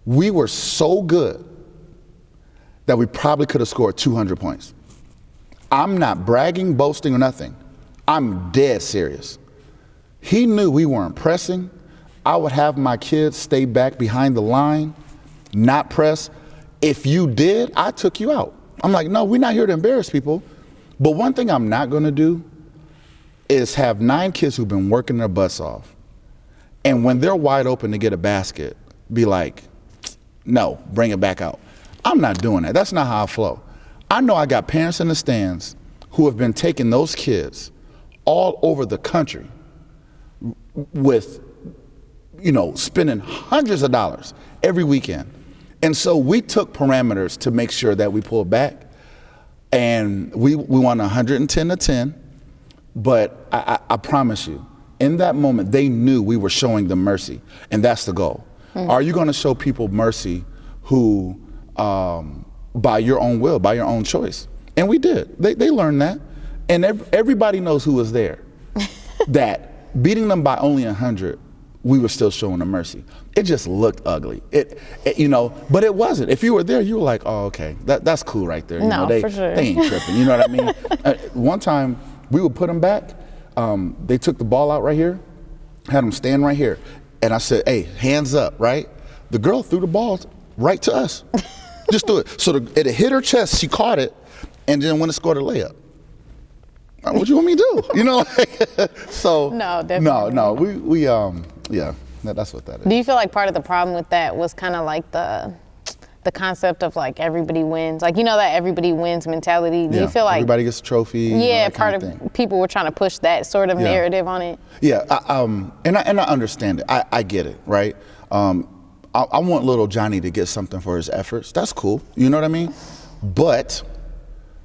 we were so good that we probably could have scored 200 points. I'm not bragging, boasting, or nothing. I'm dead serious. He knew we weren't pressing. I would have my kids stay back behind the line, not press. If you did, I took you out. I'm like, no, we're not here to embarrass people. But one thing I'm not going to do is have 9 kids who've been working their butts off, and when they're wide open to get a basket, be like, no, bring it back out. I'm not doing that. That's not how I flow. I know I got parents in the stands who have been taking those kids all over the country with, you know, spending hundreds of dollars every weekend. And so we took parameters to make sure that we pulled back, and we won 110-10. But I promise you, in that moment, they knew we were showing them mercy, and that's the goal. Mm-hmm. Are you going to show people mercy who, by your own will, by your own choice? And we did. They learned that, and everybody knows who was there. That beating them by only 100, we were still showing them mercy. It just looked ugly. It you know, but it wasn't. If you were there, you were like, oh, okay, that's cool right there. You No, know, for sure. They ain't tripping. You know what I mean? One time, we would put them back. They took the ball out right here, had them stand right here. And I said, hey, hands up, right? The girl threw the ball right to us. Just threw it. So it hit her chest, she caught it, and then went and scored a layup. What do you want me to do? You know? So, No, definitely. No, we yeah, that's what that is. Do you feel like part of the problem with that was kind of like the concept of like everybody wins, like, you know, that everybody wins mentality? Do you feel like everybody gets a trophy? Yeah, that part kind of thing. people were trying to push that sort of narrative on it. Yeah, and I understand it. I get it, right? I want little Johnny to get something for his efforts. That's cool. You know what I mean? But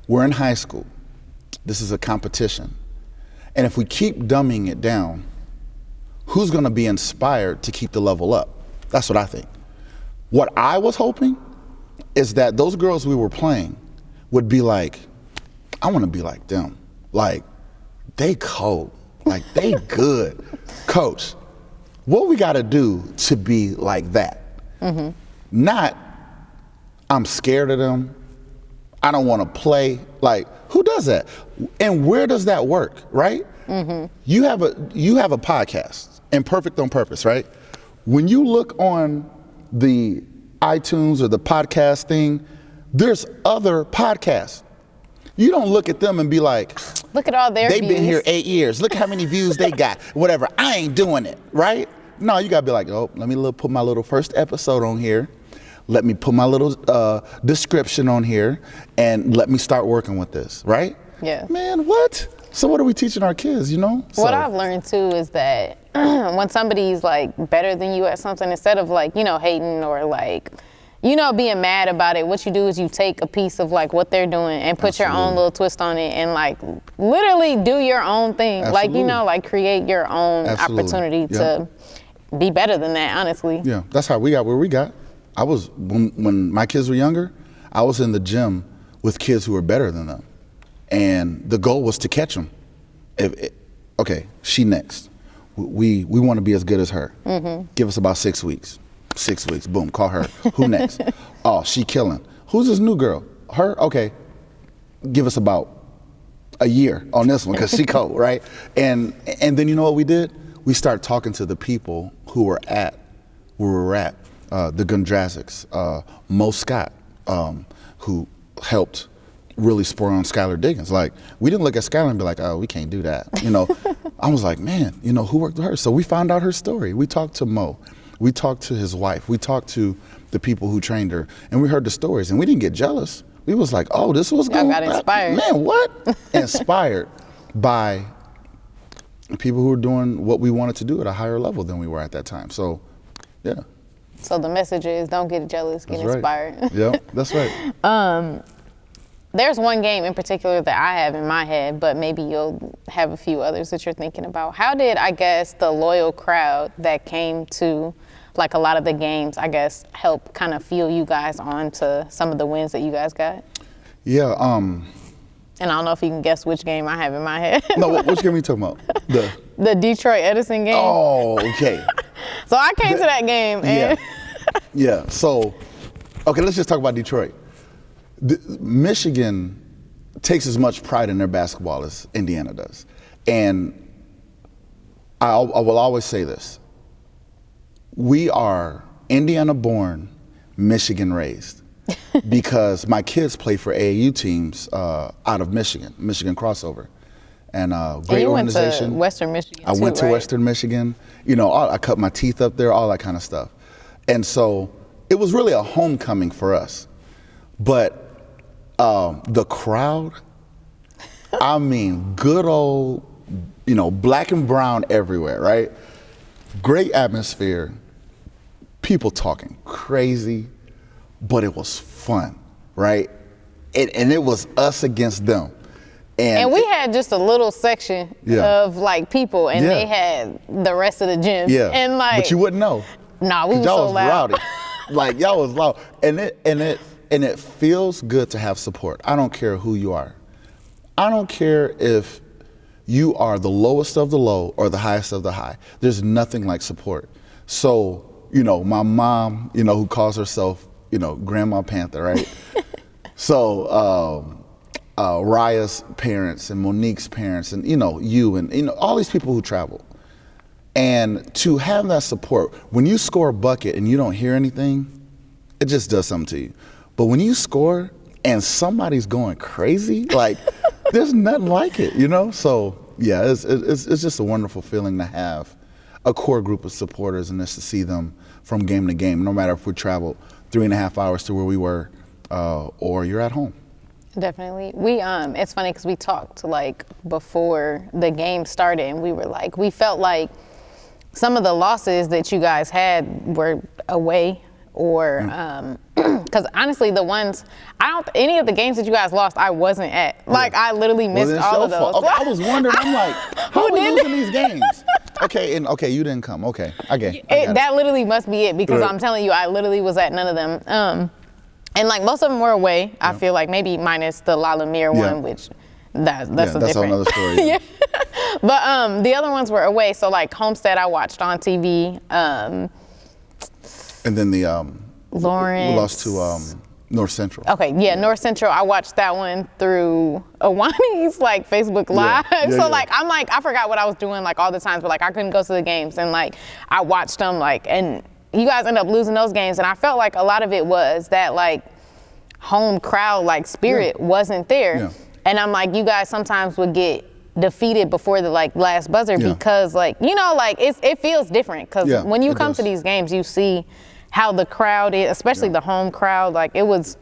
we're in high school. This is a competition. And if we keep dumbing it down, who's going to be inspired to keep the level up? That's what I think. What I was hoping is that those girls we were playing would be like, I want to be like them. Like, they cold. Like, they good. Coach, what we got to do to be like that? Not, I'm scared of them. I don't want to play. Like, who does that? And where does that work, right? You have a podcast, Imperfect on Purpose, right? When you look on the iTunes or the podcast thing, there's other podcasts. You don't look at them and be like, look at all their they've views. been here 8 years. Look how many views they got. Whatever. I ain't doing it, right? No, you got to be like, oh, let me put my little first episode on here. Let me put my little description on here, and let me start working with this, right? Yeah. Man, what? So what are we teaching our kids, you know? What I've learned too is that when somebody's like better than you at something, instead of like, you know, hating or like, you know, being mad about it, what you do is you take a piece of like what they're doing and put your own little twist on it and like literally do your own thing. Like, you know, like create your own opportunity to be better than that, honestly. Yeah, that's how we got where we got. I was, when my kids were younger, I was in the gym with kids who were better than them. And the goal was to catch them. Okay, she next. We want to be as good as her. Give us about 6 weeks. 6 weeks, boom, call her. Who next? Oh, she killing. Who's this new girl? Her? Okay, give us about a year on this one because she cold, right? And then you know what we did? We started talking to the people who were at where we were at. The Gondrazics, Mo Scott, who helped really spur on Skylar Diggins. Like, we didn't look at Skylar and be like, oh, we can't do that. You know, I was like, man, you know, who worked with her? So we found out her story. We talked to Mo. We talked to his wife. We talked to the people who trained her, and we heard the stories, and we didn't get jealous. We was like, oh, this was going. Y'all got inspired. Man, what? Inspired by people who were doing what we wanted to do at a higher level than we were at that time. So, yeah. So the message is, don't get jealous, get inspired. Right. Yeah, that's right. There's one game in particular that I have in my head, but maybe you'll have a few others that you're thinking about. How did, I guess, the loyal crowd that came to like a lot of the games, I guess, help kind of fuel you guys on to some of the wins that you guys got? Yeah. And I don't know if you can guess which game I have in my head. No, which game are you talking about? The Detroit Edison game. Oh, okay. So I came to that game. And Yeah. So, okay, let's just talk about Detroit. Michigan takes as much pride in their basketball as Indiana does. And I will always say this. We are Indiana born, Michigan raised. Because my kids play for AAU teams out of Michigan crossover. And great organization. Went to Western Michigan I went to Western Michigan. You know, I cut my teeth up there, all that kind of stuff. And so it was really a homecoming for us. But the crowd, I mean, good old, you know, black and brown everywhere, right? Great atmosphere, people talking crazy, but it was fun, right? And it was us against them. And we had just a little section of like people, and they had the rest of the gym. Yeah, and like, but you wouldn't know. Nah, we were y'all so was loud. Rowdy. Like, y'all was loud. And it feels good to have support. I don't care who you are. I don't care if you are the lowest of the low or the highest of the high. There's nothing like support. So, you know, my mom, you know, who calls herself, you know, Grandma Panther, right? So, Raya's parents and Monique's parents and, you know, you and, you know, all these people who travel. And to have that support, when you score a bucket and you don't hear anything, it just does something to you. But when you score and somebody's going crazy, like, there's nothing like it, you know? So, yeah, it's just a wonderful feeling to have a core group of supporters and just to see them from game to game, no matter if we travel 3.5 hours to where we were, or you're at home. Definitely. It's funny because we talked like before the game started, and we were like, we felt like some of the losses that you guys had were away, or because honestly, any of the games that you guys lost, I wasn't at. Like, I literally missed all of those. Okay, I was wondering. I'm like, how are we losing these games? Okay, you didn't come. Okay, I get it. That literally must be it, because Right. I'm telling you, I literally was at none of them. And like most of them were away. I feel like maybe minus the La Lumiere one, which that's a different. another story. Yeah. But the other ones were away. So like Homestead, I watched on TV. And then the Lawrence. we lost to North Central. Okay, yeah, North Central. I watched that one through Awani's like Facebook Live. So like I'm like, I forgot what I was doing like all the times, but like I couldn't go to the games, and like I watched them, like, and you guys end up losing those games, and I felt like a lot of it was that like home crowd like spirit wasn't there. Yeah. And I'm like, you guys sometimes would get defeated before the like last buzzer because like, you know, like it feels different, because when you come to these games, you see how the crowd is, especially the home crowd. Like it was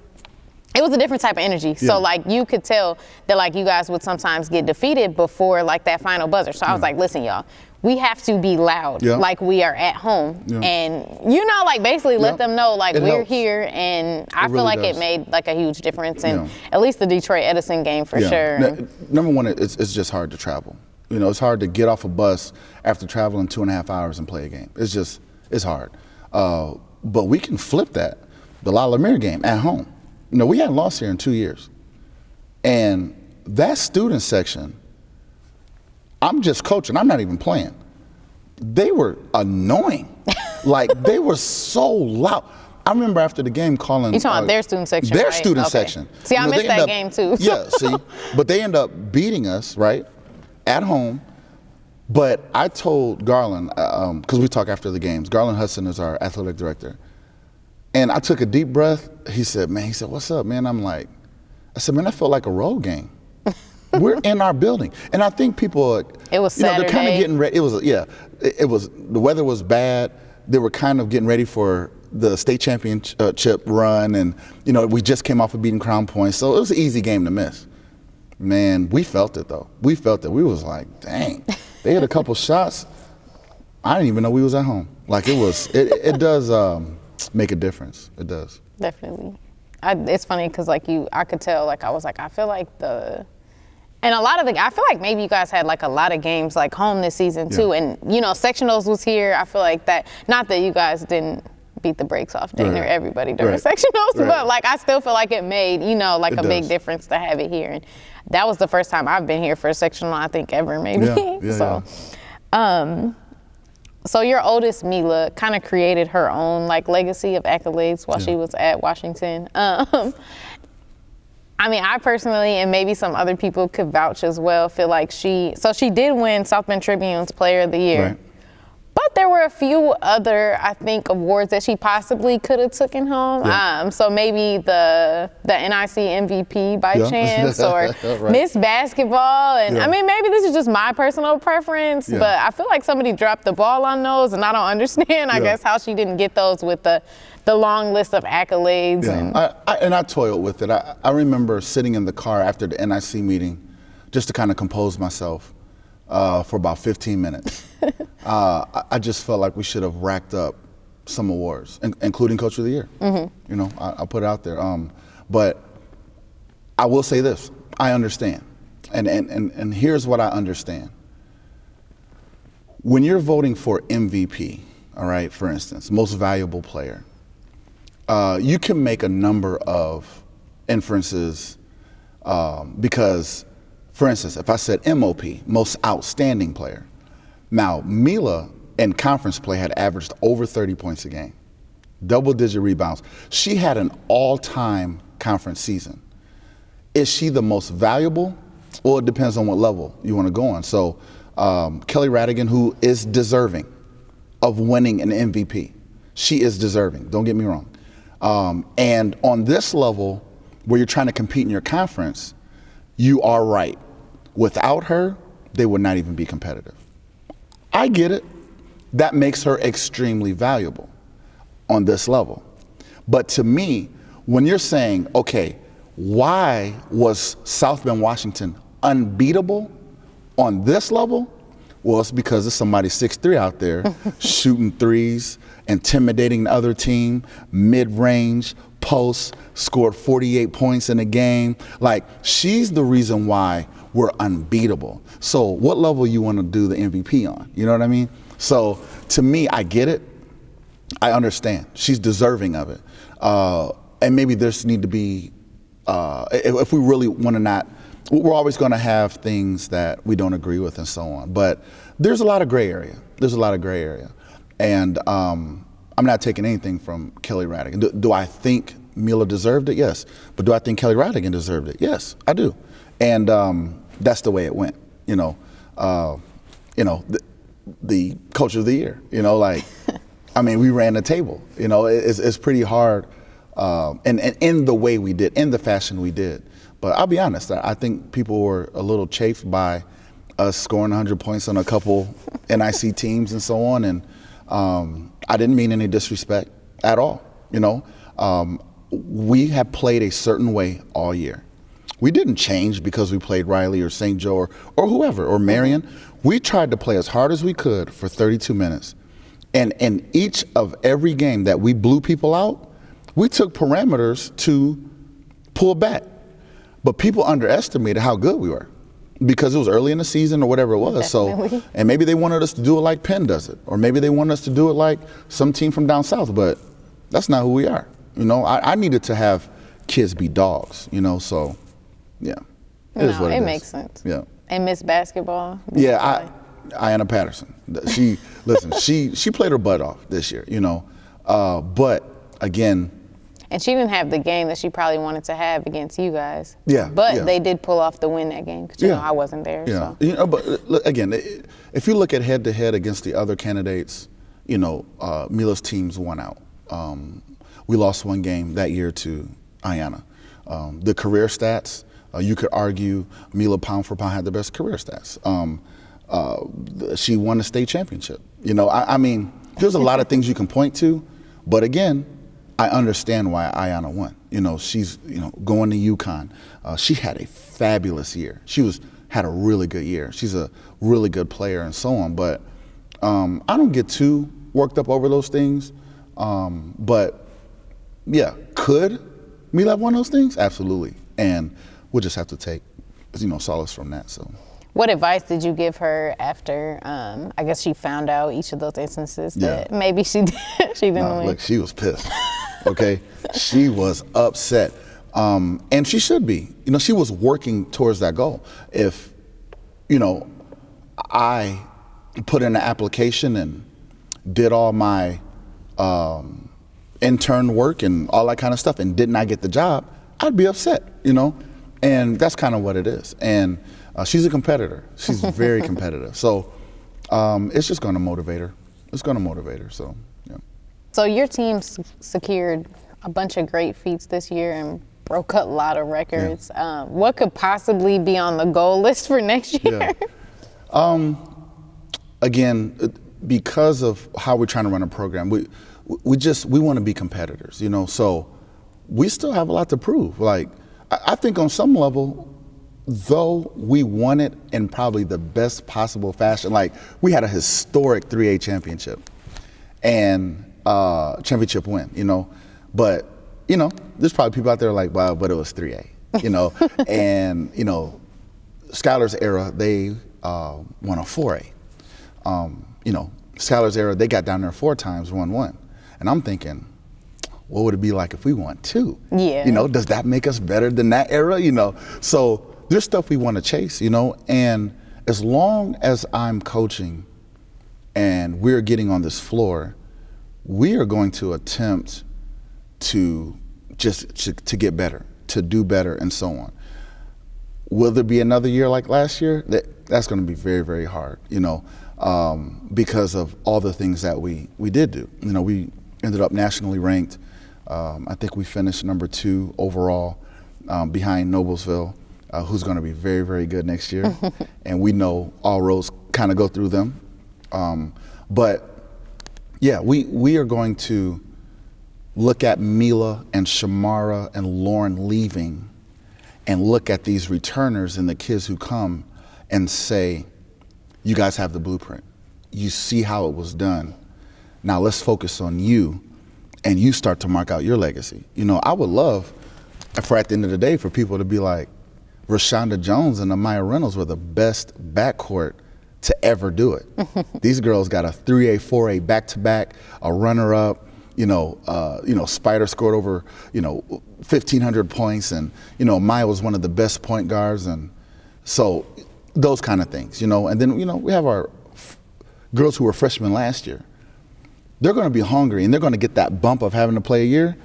a different type of energy. So like you could tell that like you guys would sometimes get defeated before like that final buzzer. So I was like, listen, y'all, we have to be loud like we are at home. And, you know, like basically let them know like we're here. And I feel like it made like a huge difference in at least the Detroit Edison game for sure. Number one, it's just hard to travel. You know, it's hard to get off a bus after traveling 2.5 hours and play a game. It's hard. But we can flip that. The La Lumiere game at home. You know, we hadn't lost here in 2 years. And that student section, I'm just coaching, I'm not even playing. They were annoying. Like, they were so loud. I remember after the game calling. You talking about their student section, Their right? student section. See, I missed that game too. Yeah, see, but they end up beating us, right, at home. But I told Garland, because we talk after the games, Garland Hudson is our athletic director. And I took a deep breath. He said, what's up, man? I said, man, that felt like a road game. We're in our building. And I think people, it was Saturday. They're kind of getting ready. It was, the weather was bad. They were kind of getting ready for the state championship run. And, you know, we just came off of beating Crown Point. So it was an easy game to miss. Man, we felt it, though. We felt it. We was like, dang. They hit a couple shots. I didn't even know we was at home. Like, it does make a difference. It does. Definitely. It's funny because like I could tell, like I was like, I feel like and a lot of I feel like maybe you guys had like a lot of games like home this season too. And you know, sectionals was here. I feel like that, not that you guys didn't beat the brakes off Dane or everybody during sectionals, but like I still feel like it made, you know, like a big difference to have it here. And that was the first time I've been here for a sectional, I think, ever maybe. So your oldest, Mila, kind of created her own like legacy of accolades while she was at Washington. I mean, I personally, and maybe some other people could vouch as well, feel like she did win South Bend Tribune's Player of the Year. Right. But there were a few other, I think, awards that she possibly could have taken home. Yeah. So maybe the NIC MVP by chance, or Miss Basketball. And I mean, maybe this is just my personal preference, but I feel like somebody dropped the ball on those, and I don't understand, I guess, how she didn't get those with the long list of accolades. And I toiled with it. I remember sitting in the car after the NIC meeting just to kind of compose myself for about 15 minutes. I just felt like we should have racked up some awards, including Coach of the Year. You know, I'll put it out there. But I will say this, I understand. And here's what I understand. When you're voting for MVP, all right, for instance, most valuable player, you can make a number of inferences because, for instance, if I said MOP, most outstanding player, now Mila in conference play had averaged over 30 points a game, double-digit rebounds. She had an all-time conference season. Is she the most valuable? Well, it depends on what level you want to go on. So Kelly Radigan, who is deserving of winning an MVP, she is deserving, don't get me wrong. And on this level, where you're trying to compete in your conference, you are right. Without her, they would not even be competitive. I get it. That makes her extremely valuable on this level. But to me, when you're saying, okay, why was South Bend, Washington unbeatable on this level? Well, it's because there's somebody 6'3" out there shooting threes, intimidating the other team, mid-range, post, scored 48 points in a game. Like, she's the reason why we're unbeatable. So what level you want to do the MVP on? You know what I mean? So to me, I get it. I understand. She's deserving of it. And maybe there's need to be, if we really want to not, we're always going to have things that we don't agree with and so on. But there's a lot of gray area. There's a lot of gray area. And I'm not taking anything from Kelly Radigan. Do I think Mila deserved it? Yes. But do I think Kelly Radigan deserved it? Yes, I do. And that's the way it went. The coach of the year, like, I mean, we ran the table. It's pretty hard, and in the way we did, in the fashion we did. But I'll be honest, I think people were a little chafed by us scoring 100 points on a couple NIC teams and so on. And I didn't mean any disrespect at all. We have played a certain way all year. We didn't change because we played Riley or St. Joe or whoever, or Marion. We tried to play as hard as we could for 32 minutes. And in each of every game that we blew people out, we took parameters to pull back. But people underestimated how good we were because it was early in the season or whatever it was. Definitely. So, and maybe they wanted us to do it like Penn does it, or maybe they wanted us to do it like some team from down south, but that's not who we are. I needed to have kids be dogs, so, yeah. It is what it is. Makes sense. Yeah. And Miss Basketball. Yeah, Ayanna Patterson. She played her butt off this year, but again. And she didn't have the game that she probably wanted to have against you guys. Yeah. But they did pull off the win that game because I wasn't there. Yeah. So. But look, again, if you look at head-to-head against the other candidates, Mila's teams won out. We lost one game that year to Ayanna. The career stats, you could argue Mila pound for pound had the best career stats. She won the state championship. I mean, there's a lot of things you can point to, but again, I understand why Ayanna won. She's going to UConn. She had a fabulous year. Had a really good year. She's a really good player and so on. But I don't get too worked up over those things. But yeah, could Mila have won those things? Absolutely. And we'll just have to take solace from that. So. What advice did you give her after, I guess she found out each of those instances that maybe she didn't win? Look, she was pissed, okay? She was upset, and she should be. She was working towards that goal. If, I put in an application and did all my intern work and all that kind of stuff and did not get the job, I'd be upset, and that's kind of what it is. And she's a competitor. She's very competitive. So it's just going to motivate her. It's going to motivate her. So, yeah. So your team secured a bunch of great feats this year and broke a lot of records. Yeah. What could possibly be on the goal list for next year? Yeah. Again, because of how we're trying to run a program, we want to be competitors. So we still have a lot to prove. Like, I think on some level, though we won it in probably the best possible fashion, like we had a historic 3A championship and championship win, but there's probably people out there like, wow, but it was 3A, and Skylar's era, they won a 4A. Skylar's era, they got down there 4 times, won 1. And I'm thinking, what would it be like if we won 2? Yeah. Does that make us better than that era? So there's stuff we want to chase, and as long as I'm coaching and we're getting on this floor, we are going to attempt to to get better, to do better, and so on. Will there be another year like last year? That's going to be very, very hard, because of all the things that we did do. We ended up nationally ranked. I think we finished number 2 overall behind Noblesville, who's going to be very, very good next year. And we know all roads kind of go through them. But yeah, we are going to look at Mila and Shamara and Lauren leaving and look at these returners and the kids who come and say, you guys have the blueprint. You see how it was done. Now let's focus on you, and you start to mark out your legacy. You know, I would love for at the end of the day for people to be like, Rashonda Jones and Amaya Reynolds were the best backcourt to ever do it. These girls got a 3A, 4A back-to-back, a runner-up. Spider scored over 1,500 points, and Amaya was one of the best point guards, and so those kind of things. And then we have our girls who were freshmen last year. They're going to be hungry, and they're going to get that bump of having to play a year.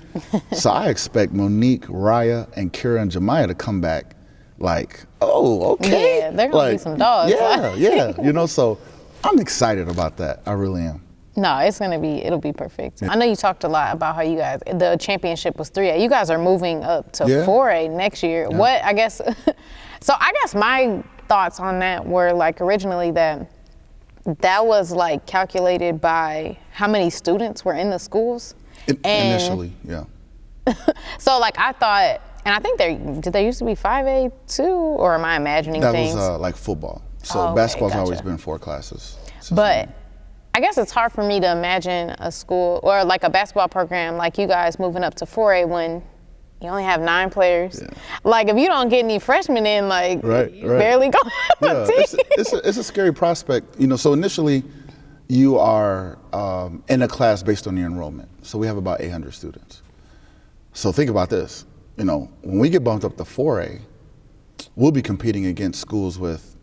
So I expect Monique, Raya, and Kira and Jemiah to come back like, oh, okay. Yeah, they're going to be some dogs. Yeah. So I'm excited about that. I really am. No, it'll be perfect. Yeah. I know you talked a lot about how you guys, the championship was 3A. You guys are moving up to 4A next year. Yeah. So I guess my thoughts on that were like originally that was like calculated by how many students were in the schools. Initially, yeah. So like I thought, and I think did there used to be 5A too, or am I imagining things? That was like football. So basketball's always been 4 classes. But I guess it's hard for me to imagine a school or like a basketball program like you guys moving up to 4A when you only have 9 players. Yeah. Like if you don't get any freshmen in, like you barely go have a team. It's a scary prospect. So initially you are in a class based on your enrollment. So we have about 800 students. So think about this. When we get bumped up to 4A, we'll be competing against schools with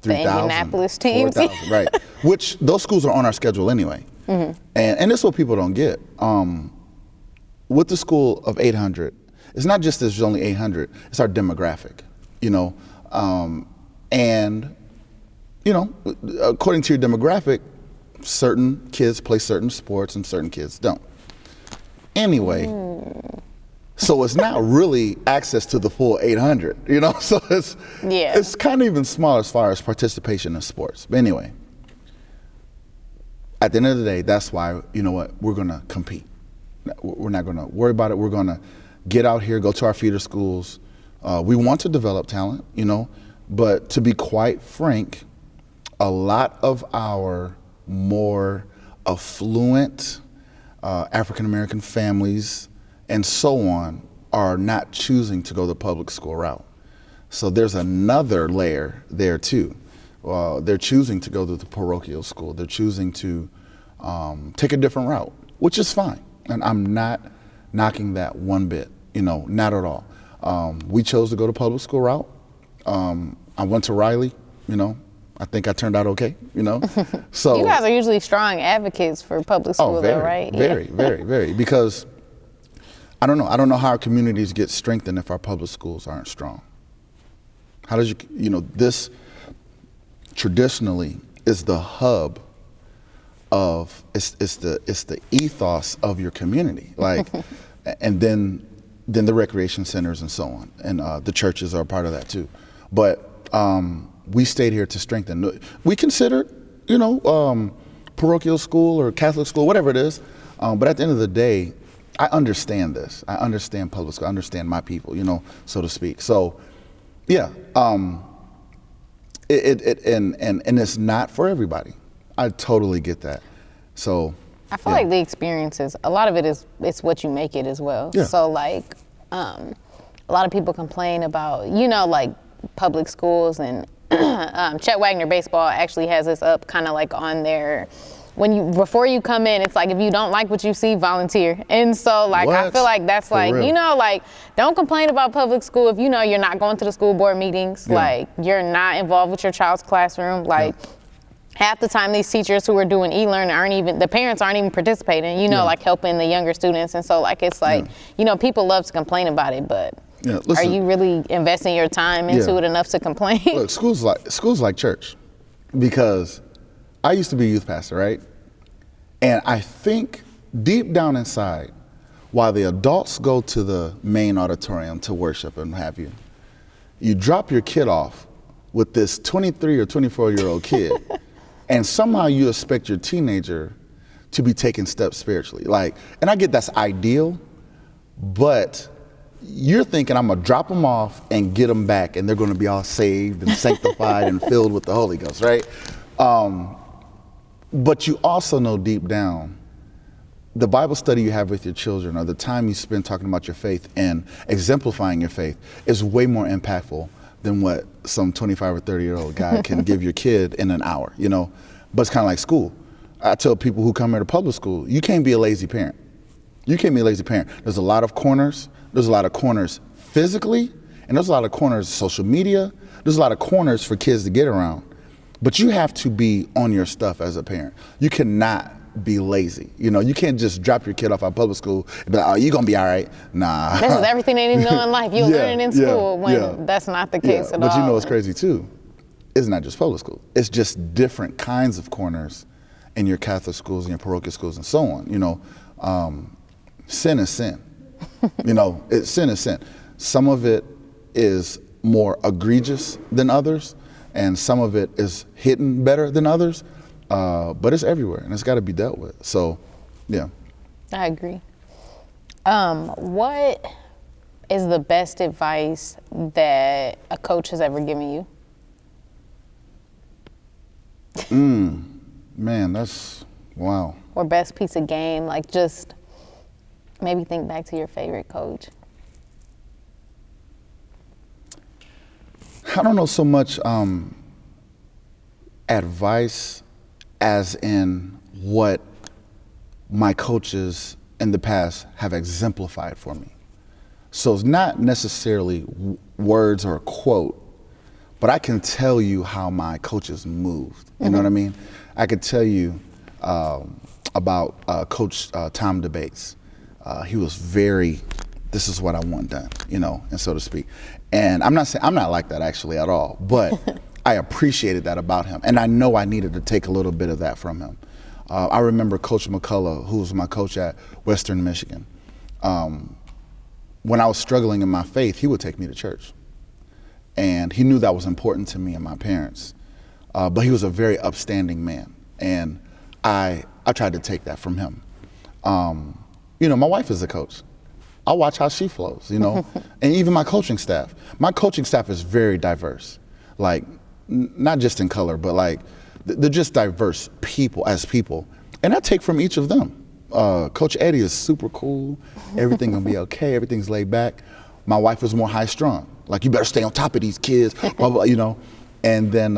3,000, the Indianapolis teams, 4,000, right? Which those schools are on our schedule anyway. Mm-hmm. And this is what people don't get. With the school of 800, it's not just there's only 800. It's our demographic, and according to your demographic, certain kids play certain sports and certain kids don't. Anyway. So it's not really access to the full 800, So it's kind of even smaller as far as participation in sports. But anyway, at the end of the day, that's why, we're going to compete. We're not going to worry about it. We're going to get out here, go to our feeder schools. We want to develop talent, but to be quite frank, a lot of our more affluent African-American families and so on are not choosing to go the public school route. So there's another layer there too. They're choosing to go to the parochial school. They're choosing to take a different route, which is fine. And I'm not knocking that one bit, not at all. We chose to go the public school route. I went to Riley, I think I turned out okay, So you guys are usually strong advocates for public school though, right? Very, because I don't know how our communities get strengthened if our public schools aren't strong. How does this traditionally is the hub of, it's the ethos of your community, like, and then the recreation centers and so on, and the churches are a part of that too. But we stayed here to strengthen. We considered, parochial school or Catholic school, whatever it is, but at the end of the day, I understand this. I understand public school. I understand my people, so to speak. So, yeah, and it's not for everybody. I totally get that. So, I feel like the experiences, a lot of it it's what you make it as well. Yeah. So like, a lot of people complain about, like public schools, and Chet Wagner Baseball actually has this up kind of like on their, before you come in, it's like, if you don't like what you see, volunteer. And so like, I feel like that's like, like, don't complain about public school if you're not going to the school board meetings, like you're not involved with your child's classroom, like half the time these teachers who are doing e-learning the parents aren't even participating, like helping the younger students. And so like, it's like, people love to complain about it, but are you really investing your time into it enough to complain? Look, schools like church, because I used to be a youth pastor, right? And I think deep down inside, while the adults go to the main auditorium to worship and have you, you drop your kid off with this 23 or 24-year-old kid, and somehow you expect your teenager to be taking steps spiritually. Like, and I get that's ideal, but you're thinking I'm gonna drop them off and get them back and they're gonna be all saved and sanctified and filled with the Holy Ghost, right? But you also know deep down, the Bible study you have with your children or the time you spend talking about your faith and exemplifying your faith is way more impactful than what some 25 or 30-year-old guy can give your kid in an hour, you know? But it's kind of like school. I tell people who come here to public school, you can't be a lazy parent. You can't be a lazy parent. There's a lot of corners. There's a lot of corners physically, and there's a lot of corners social media. There's a lot of corners for kids to get around. But you have to be on your stuff as a parent. You cannot be lazy. You know, you can't just drop your kid off at public school and be like, oh, you're gonna be all right. Nah. This is everything they need to know in life. You'll learn it in school when that's not the case at all. But you know what's crazy too? It's not just public school. It's just different kinds of corners in your Catholic schools and your parochial schools and so on. You know, sin is sin. You know, sin is sin. Some of it is more egregious than others, and some of it is hidden better than others. But it's everywhere, and it's got to be dealt with. So, yeah. I agree. What is the best advice that a coach has ever given you? Man, that's, wow. Or best piece of game, like just maybe think back to your favorite coach. I don't know so much advice as in what my coaches in the past have exemplified for me. So it's not necessarily words or a quote, but I can tell you how my coaches moved. You know what I mean? I could tell you about Coach Tom DeBates. He was very, this is what I want done, you know, and so to speak. And I'm not saying, I'm not like that actually at all, but I appreciated that about him. And I know I needed to take a little bit of that from him. I remember Coach McCullough, who was my coach at Western Michigan. When I was struggling in my faith, he would take me to church. And he knew that was important to me and my parents. But he was a very upstanding man. And I tried to take that from him. You know, my wife is a coach. I watch how she flows, you know, and even my coaching staff. My coaching staff is very diverse, like not just in color, but like they're just diverse people as people. And I take from each of them. Coach Eddie is super cool. Everything gonna be okay. Everything's laid back. My wife is more high strung. Like, you better stay on top of these kids, blah, blah, you know. And then,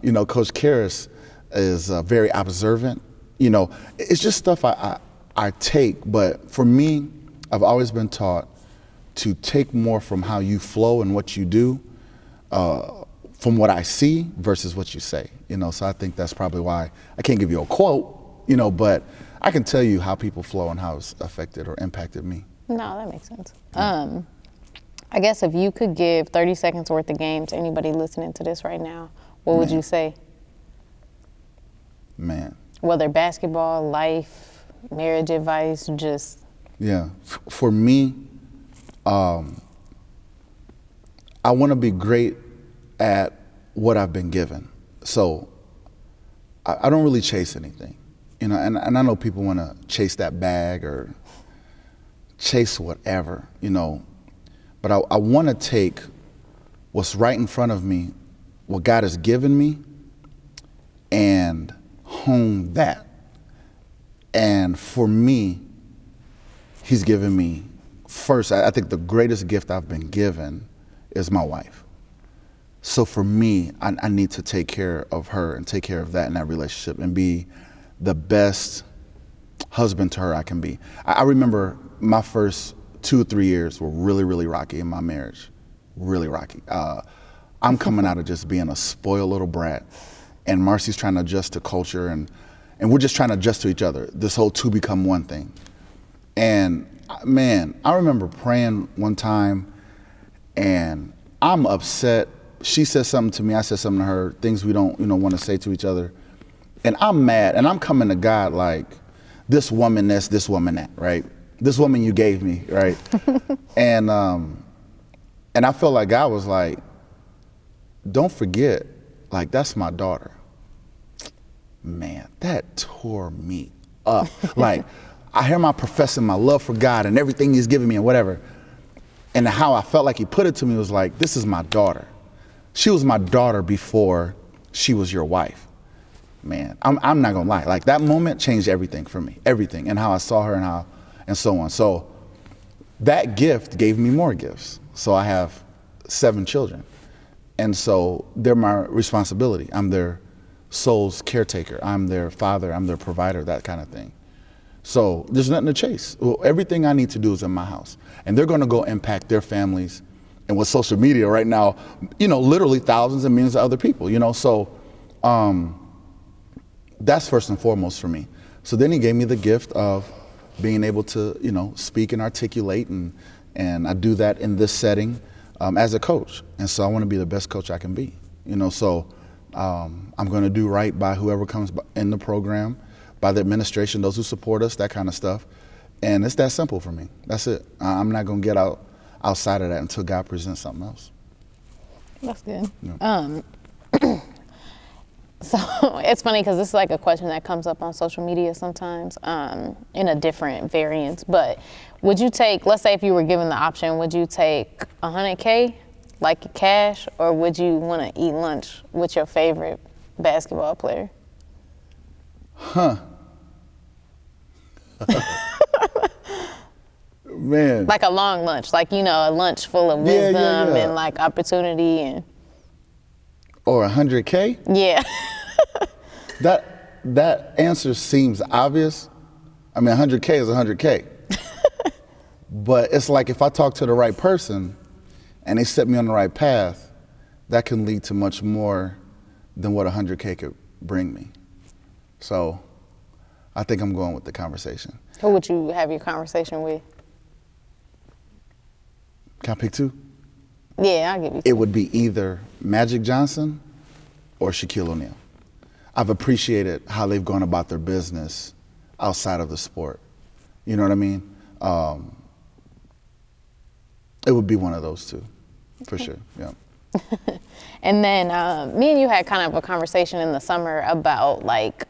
you know, Coach Karras is very observant. You know, it's just stuff I take, but for me, I've always been taught to take more from how you flow and what you do, from what I see versus what you say, you know. So I think that's probably why I can't give you a quote, you know, but I can tell you how people flow and how it's affected or impacted me. No, that makes sense. I guess if you could give 30 seconds worth of game to anybody listening to this right now, what would you say? Man. Whether basketball, life, marriage advice, just... Yeah, for me, I want to be great at what I've been given. So I don't really chase anything, you know, and I know people want to chase that bag or chase whatever, you know, but I want to take what's right in front of me, what God has given me, and hone that. And for me, He's given me, first, I think the greatest gift I've been given is my wife. So for me, I need to take care of her and take care of that in that relationship and be the best husband to her I can be. I remember my first 2 or 3 years were really, really rocky in my marriage, really rocky. I'm coming out of just being a spoiled little brat, and Marcy's trying to adjust to culture, and we're just trying to adjust to each other, this whole two become one thing. And man, I remember praying one time and I'm upset. She said something to me, I said something to her, things we don't, you know, want to say to each other. And I'm mad, and I'm coming to God like, this woman this woman that, right? This woman you gave me, right? And I felt like God was like, don't forget, like, that's my daughter. Man, that tore me up. Like, I hear my professing my love for God and everything he's given me and whatever. And how I felt like he put it to me was like, this is my daughter. She was my daughter before she was your wife. Man, I'm not gonna lie. Like, that moment changed everything for me, everything, and how I saw her and so on. So that gift gave me more gifts. So I have 7 children. And so they're my responsibility. I'm their soul's caretaker. I'm their father. I'm their provider, that kind of thing. So there's nothing to chase. Well, everything I need to do is in my house. And they're going to go impact their families. And with social media right now, literally thousands and millions of other people, So that's first and foremost for me. So then he gave me the gift of being able to, speak and articulate. And I do that in this setting as a coach. And so I want to be the best coach I can be, So I'm going to do right by whoever comes in the program, by the administration, those who support us, that kind of stuff. And it's that simple for me. That's it. I'm not going to get outside of that until God presents something else. That's good. Yeah. So it's funny because this is like a question that comes up on social media sometimes in a different variant. But would you take, let's say if you were given the option, would you take $100K like cash, or would you want to eat lunch with your favorite basketball player? Man. Like a long lunch, like, a lunch full of wisdom and like opportunity and. Or $100K? Yeah. That answer seems obvious. I mean, $100K is $100K. But it's like if I talk to the right person and they set me on the right path, that can lead to much more than what $100K could bring me. So I think I'm going with the conversation. Who would you have your conversation with? Can I pick 2? Yeah, I'll give you 2. It would be either Magic Johnson or Shaquille O'Neal. I've appreciated how they've gone about their business outside of the sport. You know what I mean? It would be one of those 2, for sure, yeah. And then me and you had kind of a conversation in the summer about like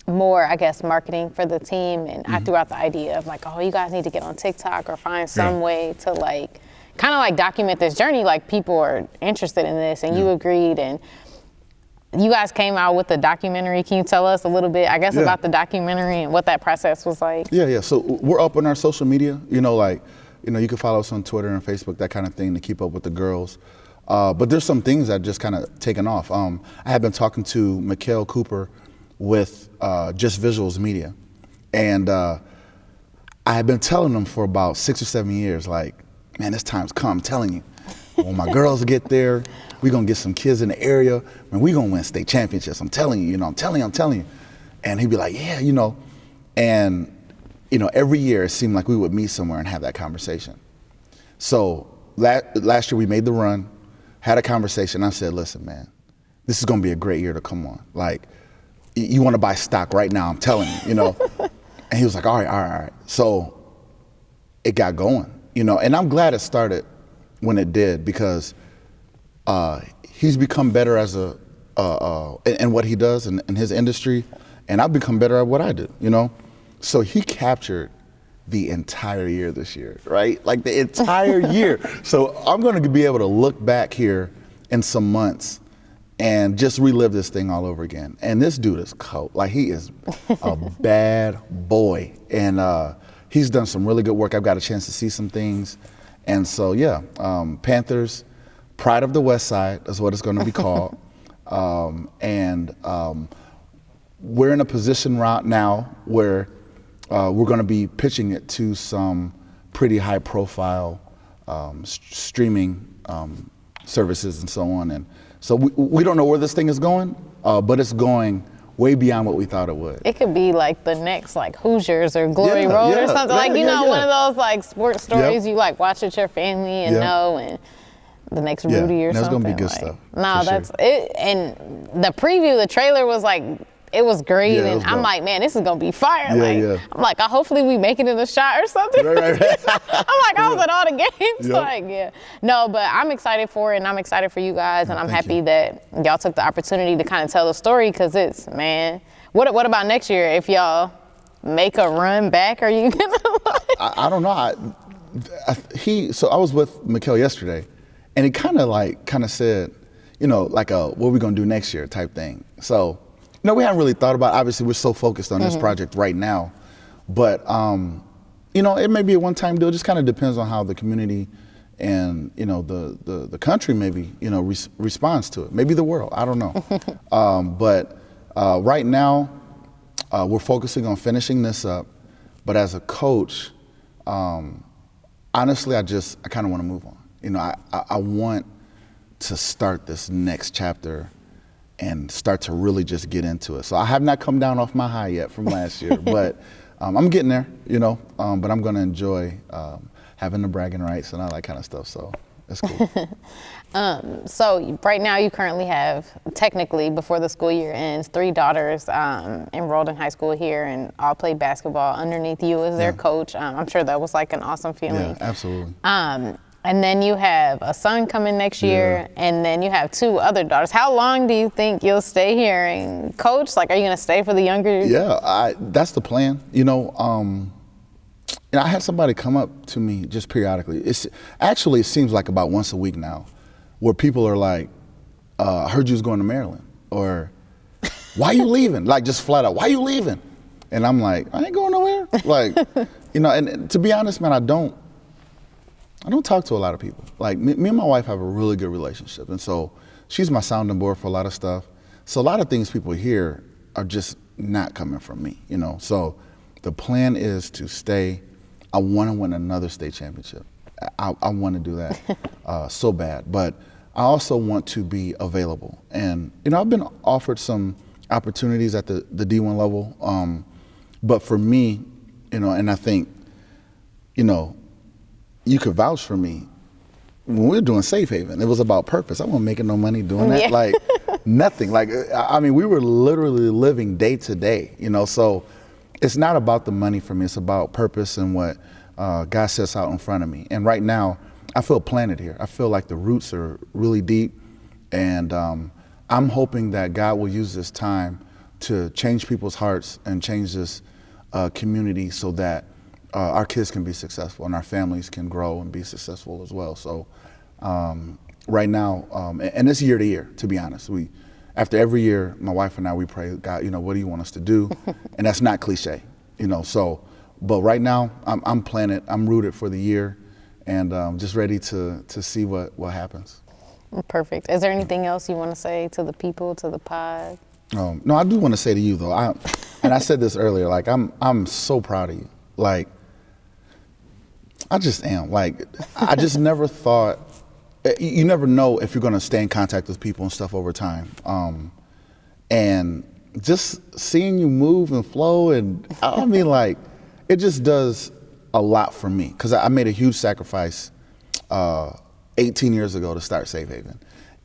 more, I guess, marketing for the team. And I threw out the idea of like, oh, you guys need to get on TikTok or find some way to like, kind of like document this journey, like people are interested in this, and you agreed, and you guys came out with the documentary. Can you tell us a little bit, I guess, about the documentary and what that process was like? Yeah. So we're up on our social media, you can follow us on Twitter and Facebook, that kind of thing, to keep up with the girls. But there's some things that just kind of taken off. I have been talking to Mikhail Cooper with Just Visuals Media, and I had been telling them for about 6 or 7 years, like, man, this time's come, I'm telling you. When my girls get there, we're going to get some kids in the area, and we're going to win state championships. I'm telling you, I'm telling you. And he'd be like, yeah, And, every year it seemed like we would meet somewhere and have that conversation. So last year we made the run, had a conversation. I said, listen, man, this is going to be a great year to come on. Like, you want to buy stock right now, I'm telling you, And he was like, all right. So it got going. And I'm glad it started when it did, because he's become better as in what he does in his industry, and I've become better at what I do, So he captured the entire year this year, right? Like the entire year. So I'm going to be able to look back here in some months and just relive this thing all over again. And this dude is cold. Like, he is a bad boy. And he's done some really good work. I've got a chance to see some things. And so, Panthers, Pride of the West Side is what it's going to be called. We're in a position right now where we're going to be pitching it to some pretty high profile streaming services and so on. And so we don't know where this thing is going, but it's going way beyond what we thought it would. It could be like the next like Hoosiers or Glory Road or something. One of those like sports stories you like watch with your family and know, and the next Rudy or something. There's going to be good stuff. No, that's it. And the preview, the trailer was like, it was great, and I'm like, man, this is gonna be fire. I'm like, hopefully we make it in the shot or something. Right. I'm like, I was at all the games. No, but I'm excited for it, and I'm excited for you guys, and I'm happy that y'all took the opportunity to kind of tell the story, because it's, man, what about next year if y'all make a run back? Are you gonna? I don't know. So I was with Mikhail yesterday, and he kind of said, you know, like what are we gonna do next year type thing. So, you know, we haven't really thought about it. Obviously, we're so focused on this project right now, but you know, it may be a one-time deal. It just kind of depends on how the community and, you know, the country maybe, you know, responds to it. Maybe the world. I don't know. But right now, we're focusing on finishing this up. But as a coach, honestly, I kind of want to move on. You know, I want to start this next chapter and start to really just get into it. So I have not come down off my high yet from last year, but I'm getting there, you know, but I'm going to enjoy having the bragging rights and all that kind of stuff. So that's cool. So right now you currently have, technically before the school year ends, 3 daughters enrolled in high school here and all play basketball underneath you as their coach. I'm sure that was like an awesome feeling. Yeah, absolutely. And then you have a son coming next year, and then you have 2 other daughters. How long do you think you'll stay here and coach? Like, are you going to stay for the younger? Yeah, that's the plan. You know, I had somebody come up to me just periodically. It seems like about once a week now, where people are like, I heard you was going to Maryland, or why you leaving? Like, just flat out, why you leaving? And I'm like, I ain't going nowhere. Like, you know, and to be honest, man, I don't talk to a lot of people. Like, me and my wife have a really good relationship. And so she's my sounding board for a lot of stuff. So a lot of things people hear are just not coming from me, you know? So the plan is to stay. I want to win another state championship. I want to do that so bad. But I also want to be available. And, you know, I've been offered some opportunities at the D1 level. But for me, you know, and I think, you know, you could vouch for me. When we were doing Safe Haven, it was about purpose. I wasn't making no money doing that. Yeah. Like, nothing. Like, I mean, we were literally living day to day, you know? So it's not about the money for me. It's about purpose and what God sets out in front of me. And right now, I feel planted here. I feel like the roots are really deep. And I'm hoping that God will use this time to change people's hearts and change this community so that our kids can be successful and our families can grow and be successful as well. So right now, and it's year to year, to be honest. After every year, my wife and I, we pray, God, you know, what do you want us to do? And that's not cliche, you know. So, but right now, I'm planted, I'm rooted for the year, and just ready to see what happens. Perfect. Is there anything else you want to say to the people, to the pod? No, I do want to say to you though, and I said this earlier, like I'm so proud of you. Like, I just am. Like, I just never thought, you never know if you're going to stay in contact with people and stuff over time. And just seeing you move and flow, and I mean, like, it just does a lot for me. Because I made a huge sacrifice 18 years ago to start Safe Haven.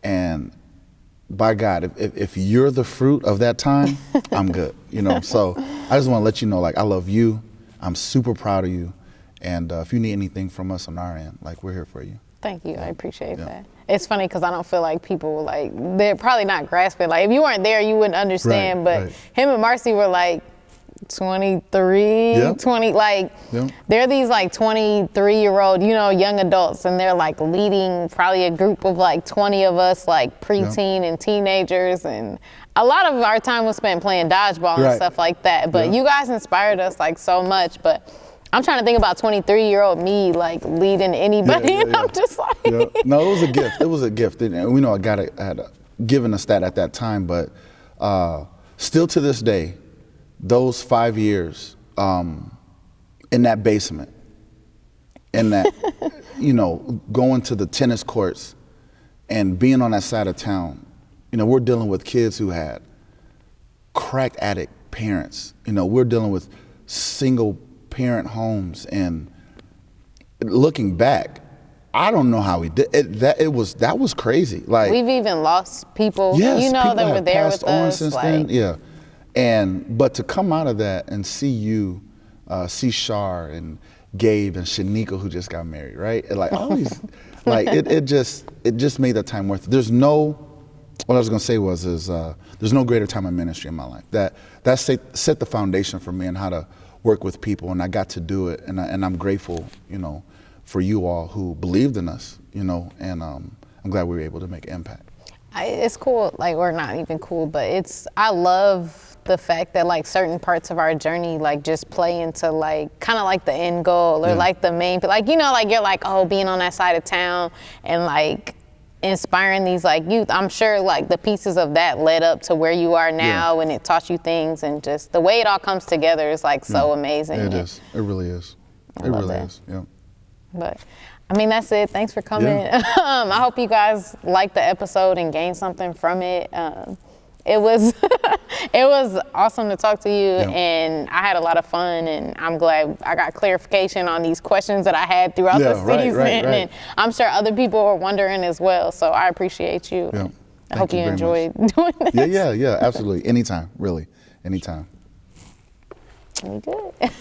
And by God, if you're the fruit of that time, I'm good, you know? So I just want to let you know, like, I love you. I'm super proud of you. And if you need anything from us on our end, like, we're here for you. Thank you. I appreciate that. It's funny because I don't feel like people, like, they're probably not grasping. Like, if you weren't there, you wouldn't understand. But him and Marcy were like 23, 20, like, they're these like 23-year-old, you know, young adults, and they're like leading probably a group of like 20 of us, like preteen and teenagers. And a lot of our time was spent playing dodgeball and stuff like that. But you guys inspired us like so much. But I'm trying to think about 23-year-old me, like, leading anybody, and I'm just like... No, it was a gift. It was a gift. And we know God had given us that at that time, but still to this day, those 5 years in that basement, in that, you know, going to the tennis courts and being on that side of town, you know, we're dealing with kids who had crack addict parents. You know, we're dealing with single parent homes, and looking back, I don't know how we did it. That was crazy. Like, we've even lost people, you know, that were there with us. Since then. But to come out of that and see you, see Shar and Gabe and Shanika, who just got married, right? And like all these, like it just made that time worth it. There's no, what I was gonna say there's no greater time in ministry in my life. That set the foundation for me and how to work with people, and I got to do it, and I'm grateful, for you all who believed in us, and I'm glad we were able to make an impact. It's cool, like, or not even cool, but I love the fact that like certain parts of our journey like just play into like kind of like the end goal or like the main, like, like you're like, oh, being on that side of town and like inspiring these like youth. I'm sure like the pieces of that led up to where you are now, and it taught you things, and just the way it all comes together is like so amazing. It is. It really is. It really is. Yeah. But I mean, that's it. Thanks for coming. I hope you guys liked the episode and gained something from it. It was it was awesome to talk to you, and I had a lot of fun, and I'm glad I got clarification on these questions that I had throughout the season, right. and I'm sure other people were wondering as well. So I appreciate you. Yeah. I hope you enjoyed doing this. Yeah, absolutely. Anytime, really, anytime. We did.